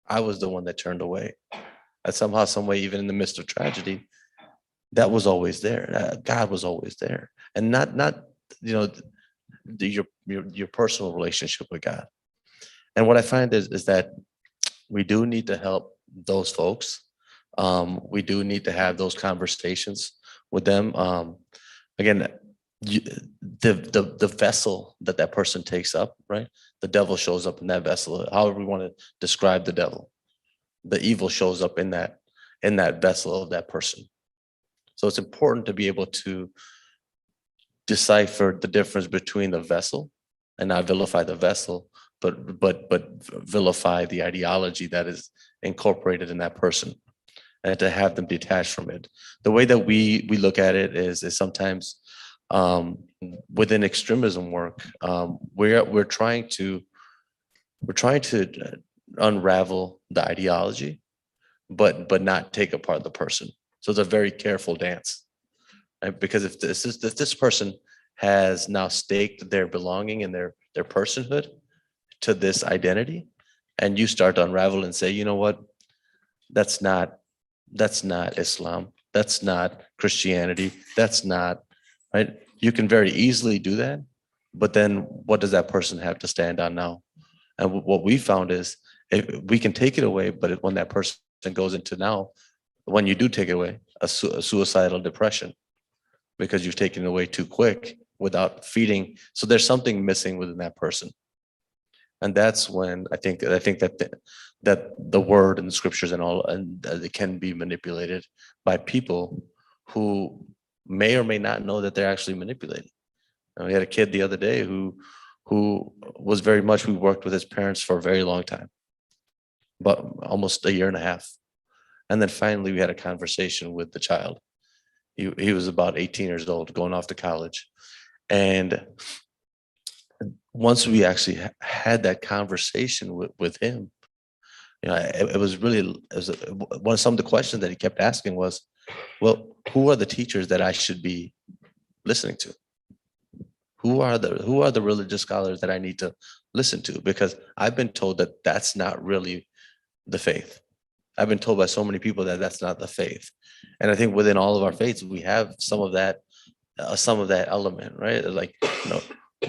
I was the one that turned away. That somehow, some way, even in the midst of tragedy, that was always there. God was always there, and not your personal relationship with God. And what I find is that we do need to help those folks We do need to have those conversations with them. Again, the vessel that person takes up, right? The devil shows up in that vessel. However we want to describe the devil, the evil shows up in that vessel of that person. So it's important to be able to decipher the difference between the vessel and not vilify the vessel, but vilify the ideology that is incorporated in that person, and to have them detached from it. The way that we look at it is sometimes within extremism work, we're trying to unravel the ideology, but not take apart the person. So it's a very careful dance, right? Because if this person has now staked their belonging and their personhood to this identity, and you start to unravel and say, you know what, that's not Islam, that's not Christianity, that's not, right? You can very easily do that, but then what does that person have to stand on now? And what we found is we can take it away, but when that person goes into now, when you do take it away, a suicidal depression, because you've taken it away too quick without feeding. So there's something missing within that person. And that's when I think that the word and the scriptures and all, and it can be manipulated by people who may or may not know that they're actually manipulating. We had a kid the other day who was very much, we worked with his parents for a very long time, but almost a year and a half. And then finally we had a conversation with the child. He was about 18 years old, going off to college. And once we actually had that conversation with him, you know, it was some of the questions that he kept asking was, well, who are the teachers that I should be listening to? Who are the religious scholars that I need to listen to? Because I've been told that that's not really the faith. I've been told by so many people that that's not the faith. And I think within all of our faiths, we have some of that element, right? Like, you know,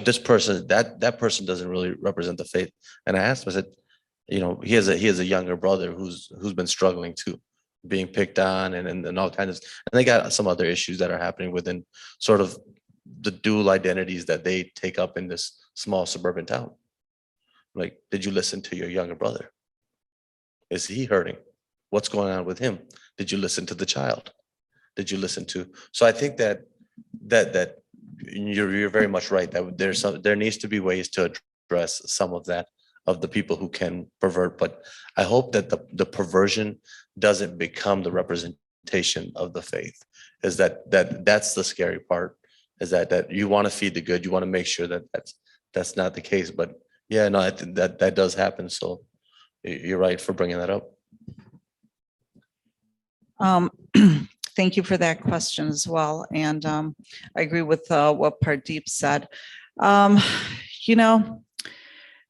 this person, that person doesn't really represent the faith. And I asked him, I said, you know, he has a younger brother who's been struggling too, being picked on and all kinds of, and they got some other issues that are happening within sort of the dual identities that they take up in this small suburban town. Like, did you listen to your younger brother? Is he hurting? What's going on with him? Did you listen to the child? Did you listen to? So I think that you're very much right, that there needs to be ways to address some of that, of the people who can pervert. But I hope that the perversion doesn't become the representation of the faith. Is that's the scary part, is that you want to feed the good, you want to make sure that that's not the case. But yeah, no, I think that does happen. So you're right for bringing that up. Thank you for that question as well. And I agree with what Pardeep said. You know,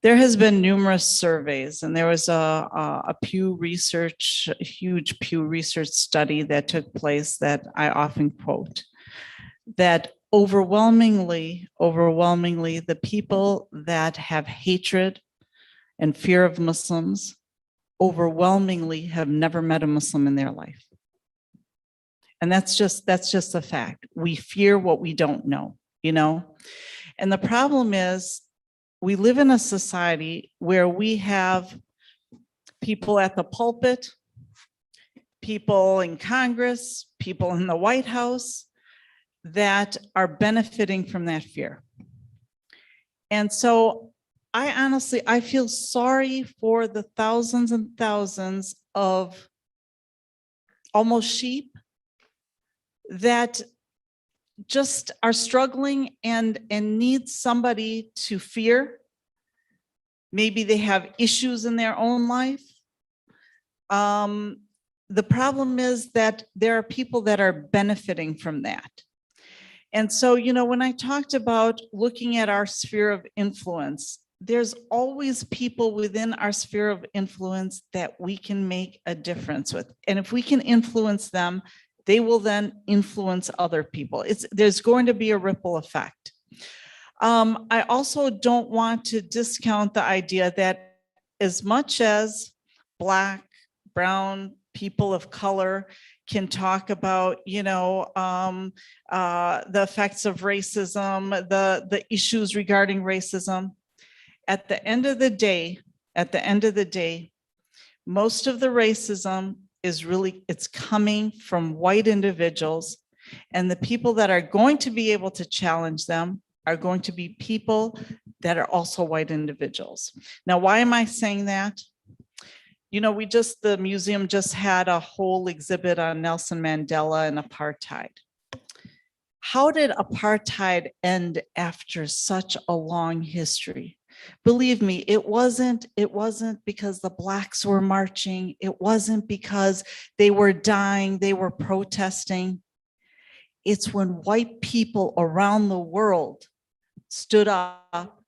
there has been numerous surveys, and there was a huge Pew Research study that took place that I often quote, that overwhelmingly, the people that have hatred and fear of Muslims overwhelmingly have never met a Muslim in their life. And that's just a fact. We fear what we don't know, you know? And the problem is, we live in a society where we have people at the pulpit, people in Congress, people in the White House that are benefiting from that fear. And so I feel sorry for the thousands and thousands of almost sheep that just are struggling and need somebody to fear. Maybe they have issues in their own life. The problem is that there are people that are benefiting from that. And so, you know, when I talked about looking at our sphere of influence, there's always people within our sphere of influence that we can make a difference with. And if we can influence them, they will then influence other people. There's going to be a ripple effect. I also don't want to discount the idea that as much as Black, brown people of color can talk about, the effects of racism, the issues regarding racism. At the end of the day, most of the racism it's coming from white individuals, and the people that are going to be able to challenge them are going to be people that are also white individuals. Now, why am I saying that? The museum just had a whole exhibit on Nelson Mandela and apartheid. How did apartheid end after such a long history? Believe me, it wasn't because the Blacks were marching. It wasn't because they were dying, they were protesting. It's when white people around the world stood up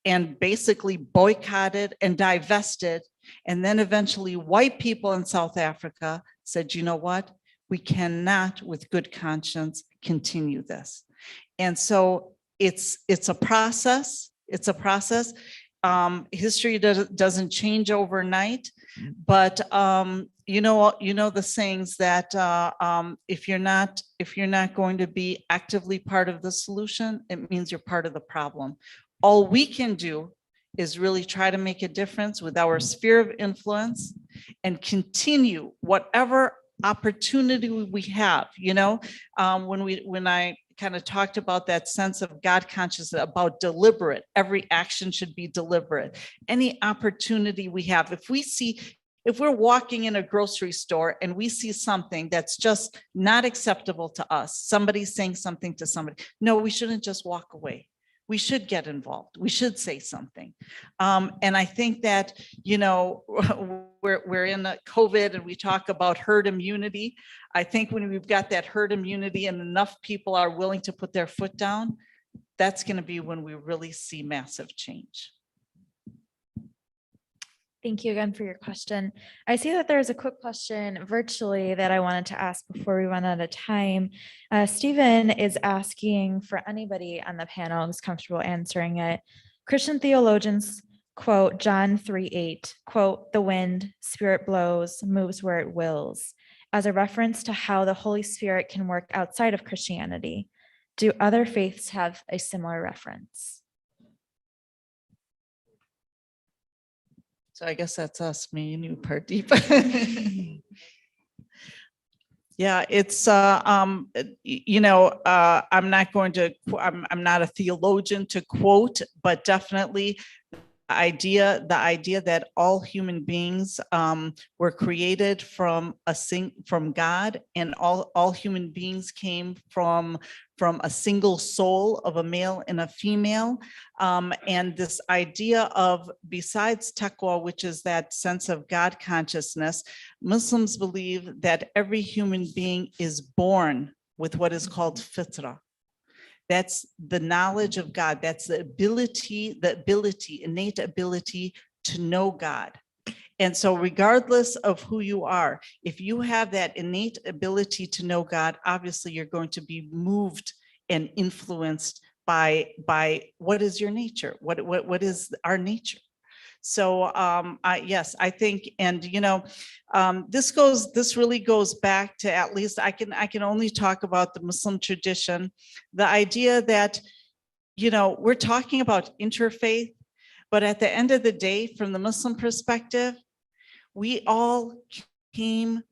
and basically boycotted and divested. And then eventually white people in South Africa said, you know what? We cannot with good conscience continue this. And so it's a process. It's a process. History doesn't change overnight, but the sayings that if you're not going to be actively part of the solution, it means you're part of the problem. All we can do is really try to make a difference with our sphere of influence and continue whatever opportunity we have. When I kind of talked about that sense of God consciousness, about deliberate, every action should be deliberate. Any opportunity we have, if we're walking in a grocery store and we see something that's just not acceptable to us, somebody saying something to somebody, no, we shouldn't just walk away. We should get involved. We should say something. And I think that, we're in COVID and we talk about herd immunity. I think when we've got that herd immunity and enough people are willing to put their foot down, that's going to be when we really see massive change. Thank you again for your question. I see that there's a quick question virtually that I wanted to ask before we run out of time. Stephen is asking for anybody on the panel who's comfortable answering it. Christian theologians quote John 3:8, quote, "The wind, spirit blows, moves where it wills," as a reference to how the Holy Spirit can work outside of Christianity. Do other faiths have a similar reference? So I guess that's us, me and you, Pardeep. Yeah, it's I'm not a theologian to quote, but definitely the idea that all human beings were created from God, and all human beings came from a single soul of a male and a female. And this idea of, besides taqwa, which is that sense of God consciousness, Muslims believe that every human being is born with what is called fitrah. That's the knowledge of God. That's the innate ability to know God. And so regardless of who you are, if you have that innate ability to know God, obviously you're going to be moved and influenced by what is your nature? What is our nature? So yes, I think, and this really goes back to, at least I can only talk about the Muslim tradition, the idea that, we're talking about interfaith, but at the end of the day, from the Muslim perspective, we all came,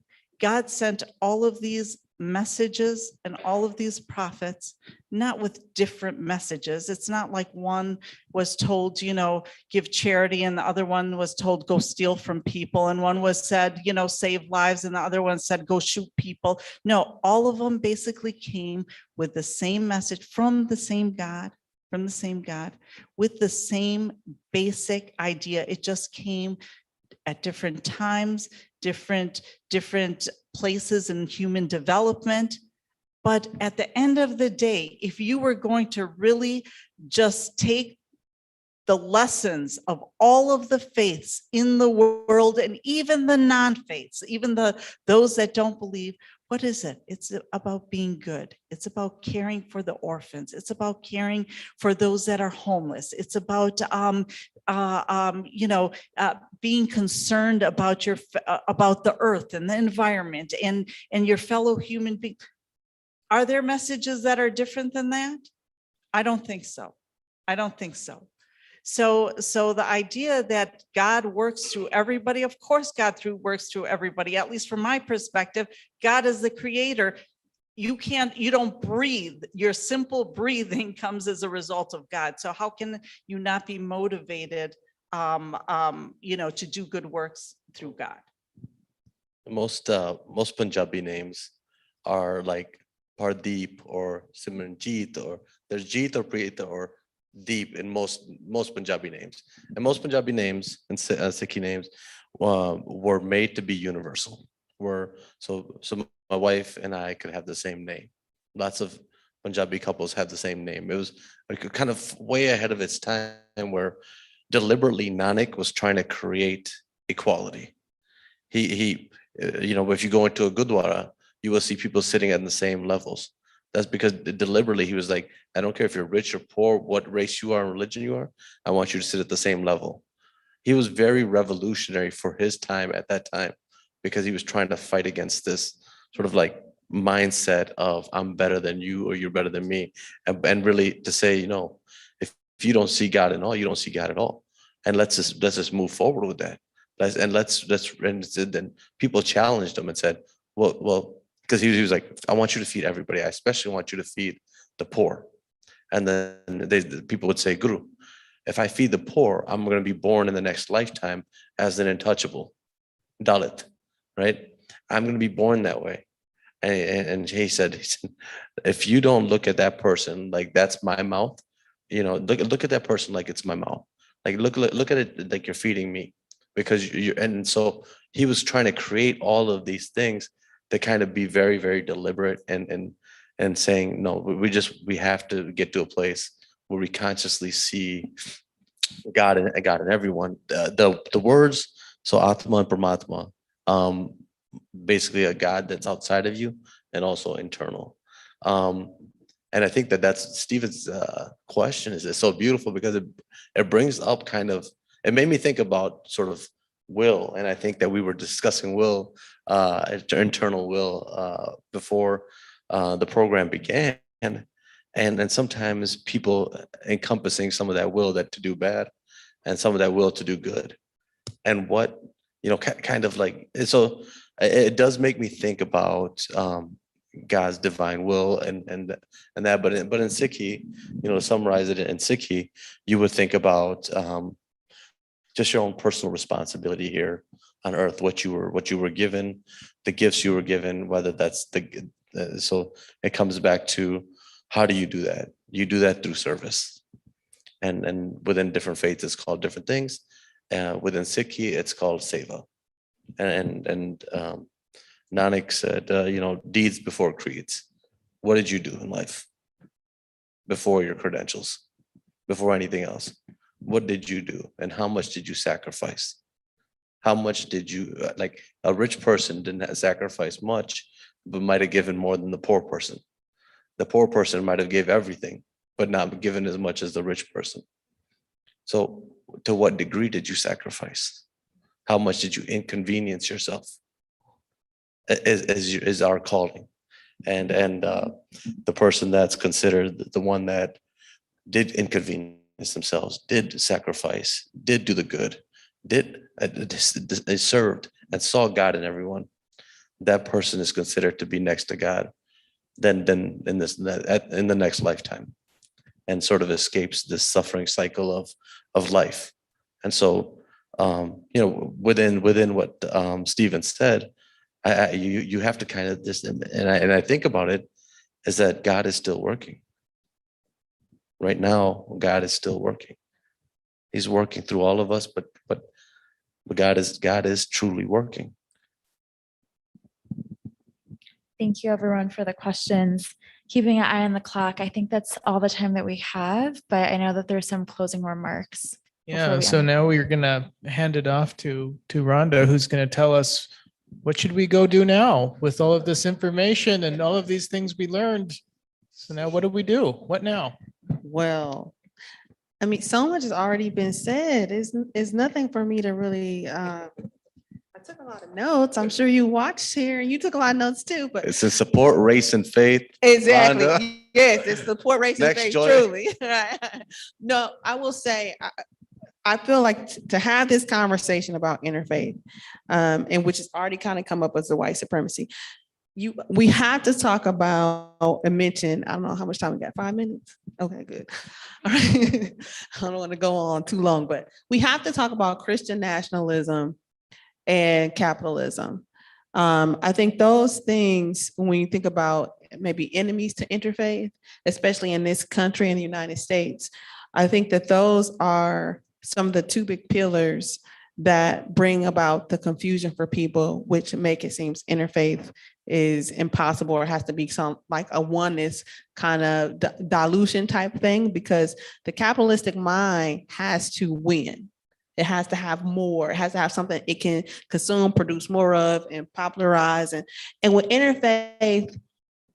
God sent all of these messages and all of these prophets, not with different messages. It's not like one was told, give charity, and the other one was told, go steal from people. And one was said, save lives. And the other one said, go shoot people. No, all of them basically came with the same message from the same God, with the same basic idea. It just came at different times, different places in human development. But at the end of the day, if you were going to really just take the lessons of all of the faiths in the world, and even the non-faiths, even those that don't believe, What is it? It's about being good. It's about caring for the orphans. It's about caring for those that are homeless. It's about, being concerned about about the earth and the environment and your fellow human being. Are there messages that are different than that? I don't think so. I don't think so. So the idea that God works through everybody, of course, works through everybody, at least from my perspective. God is the creator. You don't breathe. Your simple breathing comes as a result of God. So how can you not be motivated, to do good works through God? Most Punjabi names are like Pardeep or Simranjeet, or there's Jeet or Preet or Deep in most Punjabi names, and most Punjabi names and Sikhi names were made to be universal. So my wife and I could have the same name. Lots of Punjabi couples have the same name. It was like kind of way ahead of its time, where deliberately Nanak was trying to create equality. He if you go into a Gurdwara, you will see people sitting at the same levels. That's because deliberately he was like, I don't care if you're rich or poor, what race you are and religion you are, I want you to sit at the same level. He was very revolutionary for his time at that time, because he was trying to fight against this sort of like mindset of I'm better than you or you're better than me. And really to say, if you don't see God in all, you don't see God at all. And let's just move forward with that. And then people challenged him and said, well, because he was like, I want you to feed everybody. I especially want you to feed the poor. And then people would say, Guru, if I feed the poor, I'm going to be born in the next lifetime as an untouchable Dalit, right? I'm going to be born that way. And he said, if you don't look at that person like that's my mouth, look at that person like it's my mouth. Like look at it like you're feeding me, because and so he was trying to create all of these things to kind of be very, very deliberate and saying, no, we have to get to a place where we consciously see God in everyone. The words, so Atma and Paramatma, basically a God that's outside of you and also internal. And I think that's Stephen's question is so beautiful, because it brings up it made me think about sort of will. And I think that we were discussing will, internal will, before the program began. And sometimes people encompassing some of that will that to do bad and some of that will to do good. And what, kind of like, so it does make me think about God's divine will and that, but in Sikhi, to summarize it in Sikhi, you would think about just your own personal responsibility here on earth, what you were given, the gifts you were given, whether that's so it comes back to, how do you do that? You do that through service. And within different faiths, it's called different things. Within Sikhi, it's called seva. And Nanak said, deeds before creeds. What did you do in life before your credentials, before anything else? What did you do, and how much did you sacrifice? How much did you, like a rich person didn't sacrifice much, but might have given more than the poor person. The poor person might have gave everything, but not given as much as the rich person. So to what degree did you sacrifice? How much did you inconvenience yourself? Is our calling. And the person that's considered the one that did inconvenience themselves, did sacrifice, did do the good, they served and saw God in everyone, that person is considered to be next to God then in the next lifetime, and sort of escapes this suffering cycle of life. And so within what Stephen said, you have to kind of this, and I think about it, is that God is still working. Right now, God is still working. He's working through all of us, but God is truly working. Thank you, everyone, for the questions. Keeping an eye on the clock, I think that's all the time that we have, but I know that there's some closing remarks. Yeah, so now we're gonna hand it off to Rhonda, who's gonna tell us what should we go do now with all of this information and all of these things we learned? So now what do we do? What now? Well, I mean, so much has already been said. It's nothing for me to really, I took a lot of notes. I'm sure you watched here and you took a lot of notes too, but. It's to support race and faith. Exactly. Rhonda. Yes, it's support race and Next, faith, Joy. truly. No, I will say, I feel like to have this conversation about interfaith, and which has already kind of come up as the white supremacy, we have to talk about and mention, I don't know how much time we got, 5 minutes? Okay, good. All right. I don't want to go on too long, but we have to talk about Christian nationalism and capitalism. I think those things, when you think about maybe enemies to interfaith, especially in this country, in the United States, I think that those are some of the two big pillars that bring about the confusion for people, which make it seems interfaith is impossible or has to be some like a oneness kind of dilution type thing, because the capitalistic mind has to win. It has to have more. It has to have something it can consume, produce more of, and popularize. And with interfaith,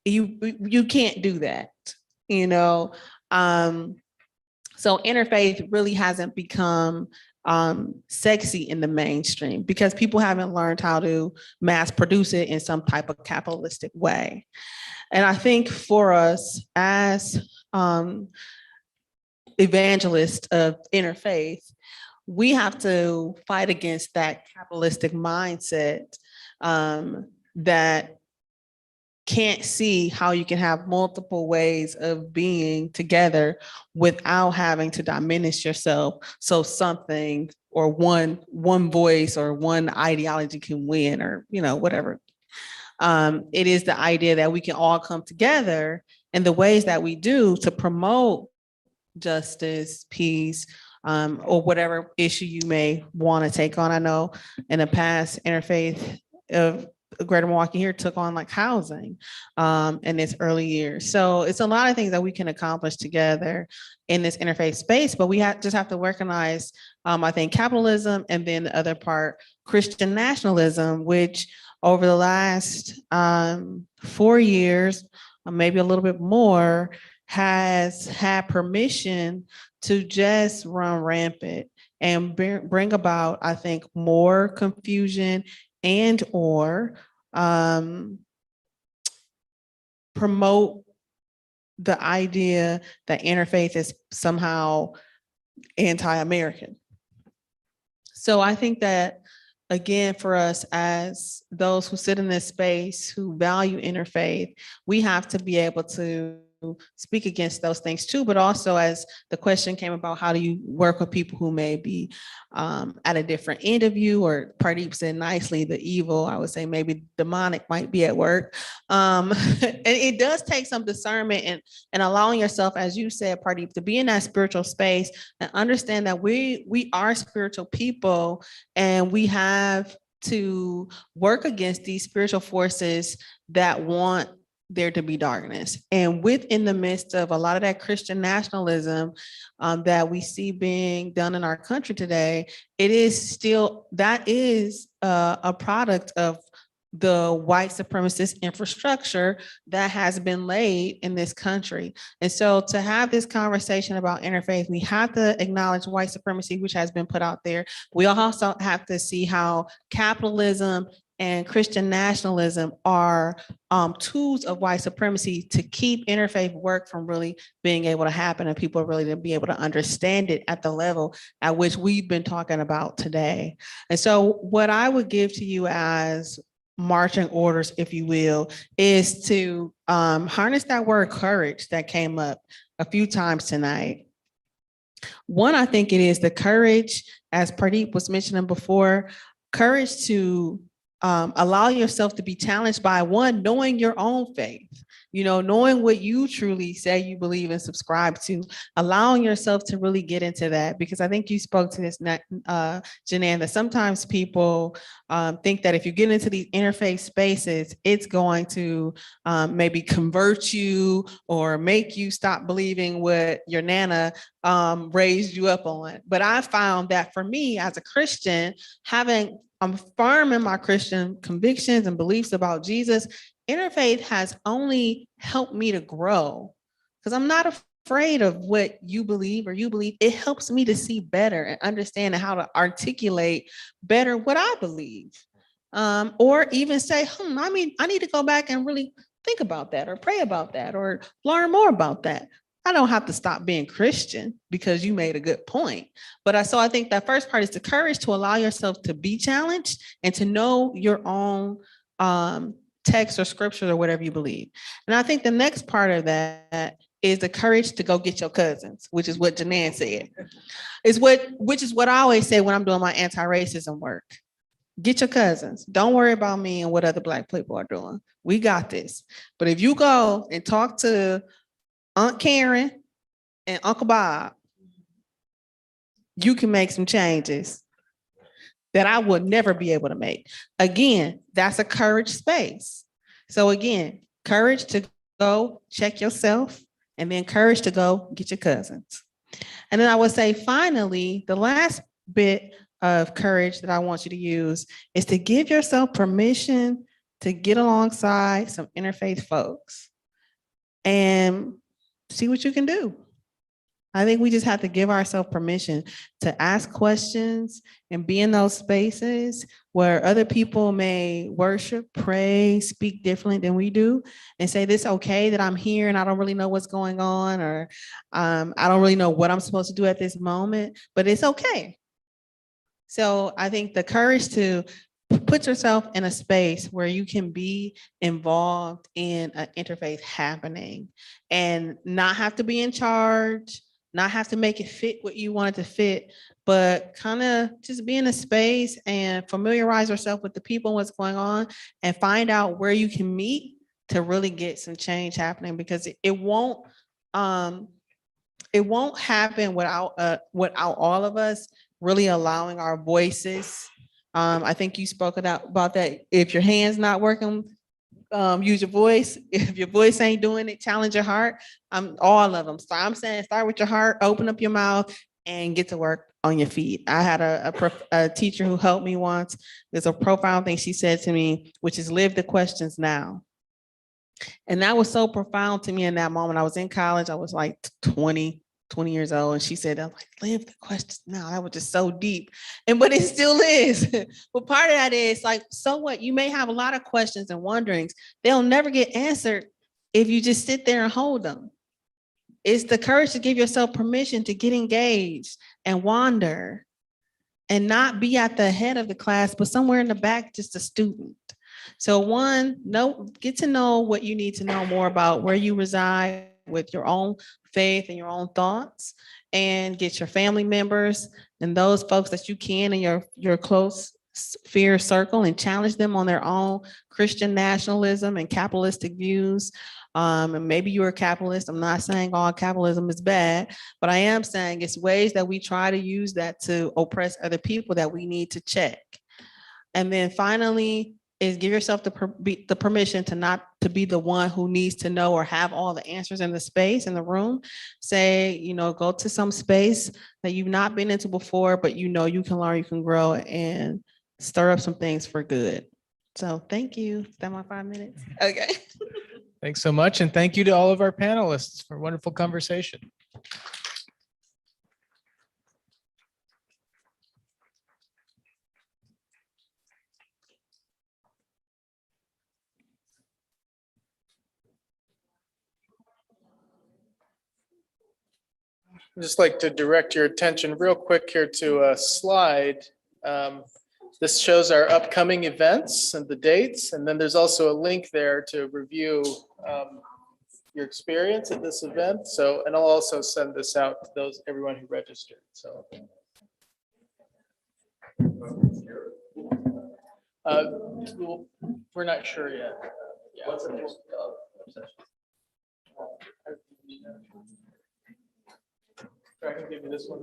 you can't do that, you know. So interfaith really hasn't become sexy in the mainstream because people haven't learned how to mass produce it in some type of capitalistic way. And I think for us as evangelists of interfaith, we have to fight against that capitalistic mindset that can't see how you can have multiple ways of being together without having to diminish yourself so something or one voice or one ideology can win, or whatever. It is the idea that we can all come together in the ways that we do to promote justice, peace, or whatever issue you may want to take on. I know in the past, interfaith of Greater Milwaukee here took on like housing in its early years. So it's a lot of things that we can accomplish together in this interfaith space, but we just have to recognize, I think, capitalism, and then the other part, Christian nationalism, which over the last 4 years, maybe a little bit more, has had permission to just run rampant and bring about, I think, more confusion and or promote the idea that interfaith is somehow anti-American. So I think that, again, for us as those who sit in this space, who value interfaith, we have to be able to speak against those things too, but also, as the question came about, how do you work with people who may be at a different end of you, or Pardeep said nicely, the evil, I would say maybe demonic might be at work. And it does take some discernment and allowing yourself, as you said, Pardeep, to be in that spiritual space and understand that we are spiritual people, and we have to work against these spiritual forces that want there to be darkness. And within the midst of a lot of that Christian nationalism that we see being done in our country today, it is still, that is a product of the white supremacist infrastructure that has been laid in this country. And so to have this conversation about interfaith, we have to acknowledge white supremacy, which has been put out there. We also have to see how capitalism and Christian nationalism are tools of white supremacy to keep interfaith work from really being able to happen, and people really to be able to understand it at the level at which we've been talking about today. And so what I would give to you as marching orders, if you will, is to harness that word courage that came up a few times tonight. One, I think it is the courage, as Pardeep was mentioning before, courage to allow yourself to be challenged by, one, knowing your own faith, knowing what you truly say you believe and subscribe to, allowing yourself to really get into that, because I think you spoke to this, Janan, that sometimes people think that if you get into these interfaith spaces, it's going to maybe convert you or make you stop believing what your Nana raised you up on. But I found that for me as a Christian, I'm firm in my Christian convictions and beliefs about Jesus, interfaith has only helped me to grow, because I'm not afraid of what you believe or you believe. It helps me to see better and understand how to articulate better what I believe. Or even say, I need to go back and really think about that or pray about that or learn more about that. I don't have to stop being Christian because you made a good point. But so I think that first part is the courage to allow yourself to be challenged and to know your own text or scripture or whatever you believe. And I think the next part of that is the courage to go get your cousins, which is what Janan said. Which is what I always say when I'm doing my anti-racism work. Get your cousins. Don't worry about me and what other Black people are doing. We got this. But if you go and talk to Aunt Karen and Uncle Bob, you can make some changes that I would never be able to make. Again, that's a courage space. So again, courage to go check yourself, and then courage to go get your cousins. And then I would say, finally, the last bit of courage that I want you to use is to give yourself permission to get alongside some interfaith folks and see what you can do. I think we just have to give ourselves permission to ask questions and be in those spaces where other people may worship, pray, speak differently than we do, and say, this okay that I'm here and I don't really know what's going on, or I don't really know what I'm supposed to do at this moment, but it's okay. So I think the courage to put yourself in a space where you can be involved in an interfaith happening and not have to be in charge, not have to make it fit what you want it to fit, but kind of just be in a space and familiarize yourself with the people and what's going on, and find out where you can meet to really get some change happening, because it won't happen without all of us really allowing our voices. I think you spoke about that. If your hand's not working, use your voice. If your voice ain't doing it, challenge your heart. All of them. So I'm saying start with your heart, open up your mouth, and get to work on your feet. I had a teacher who helped me once. There's a profound thing she said to me, which is live the questions now. And that was so profound to me in that moment. I was in college. I was like 20 years old. And she said, live the questions now. That was just so deep. But it still is. But part of that is like, so what? You may have a lot of questions and wonderings. They'll never get answered if you just sit there and hold them. It's the courage to give yourself permission to get engaged and wander and not be at the head of the class, but somewhere in the back, just a student. So get to know what you need to know more about where you reside with your own faith and your own thoughts, and get your family members and those folks that you can in your close sphere circle and challenge them on their own Christian nationalism and capitalistic views. And maybe you're a capitalist. I'm not saying all capitalism is bad, but I am saying it's ways that we try to use that to oppress other people that we need to check. And then finally, is give yourself the permission to not to be the one who needs to know or have all the answers in the space, in the room. Say, go to some space that you've not been into before, but you can learn, you can grow, and stir up some things for good. So thank you. Is that my 5 minutes? Okay. Thanks so much. And thank you to all of our panelists for a wonderful conversation. I'd just like to direct your attention real quick here to a slide. This shows our upcoming events and the dates, and then there's also a link there to review your experience at this event. So, and I'll also send this out to everyone who registered. So, we're not sure yet. Yeah. I can give you this one.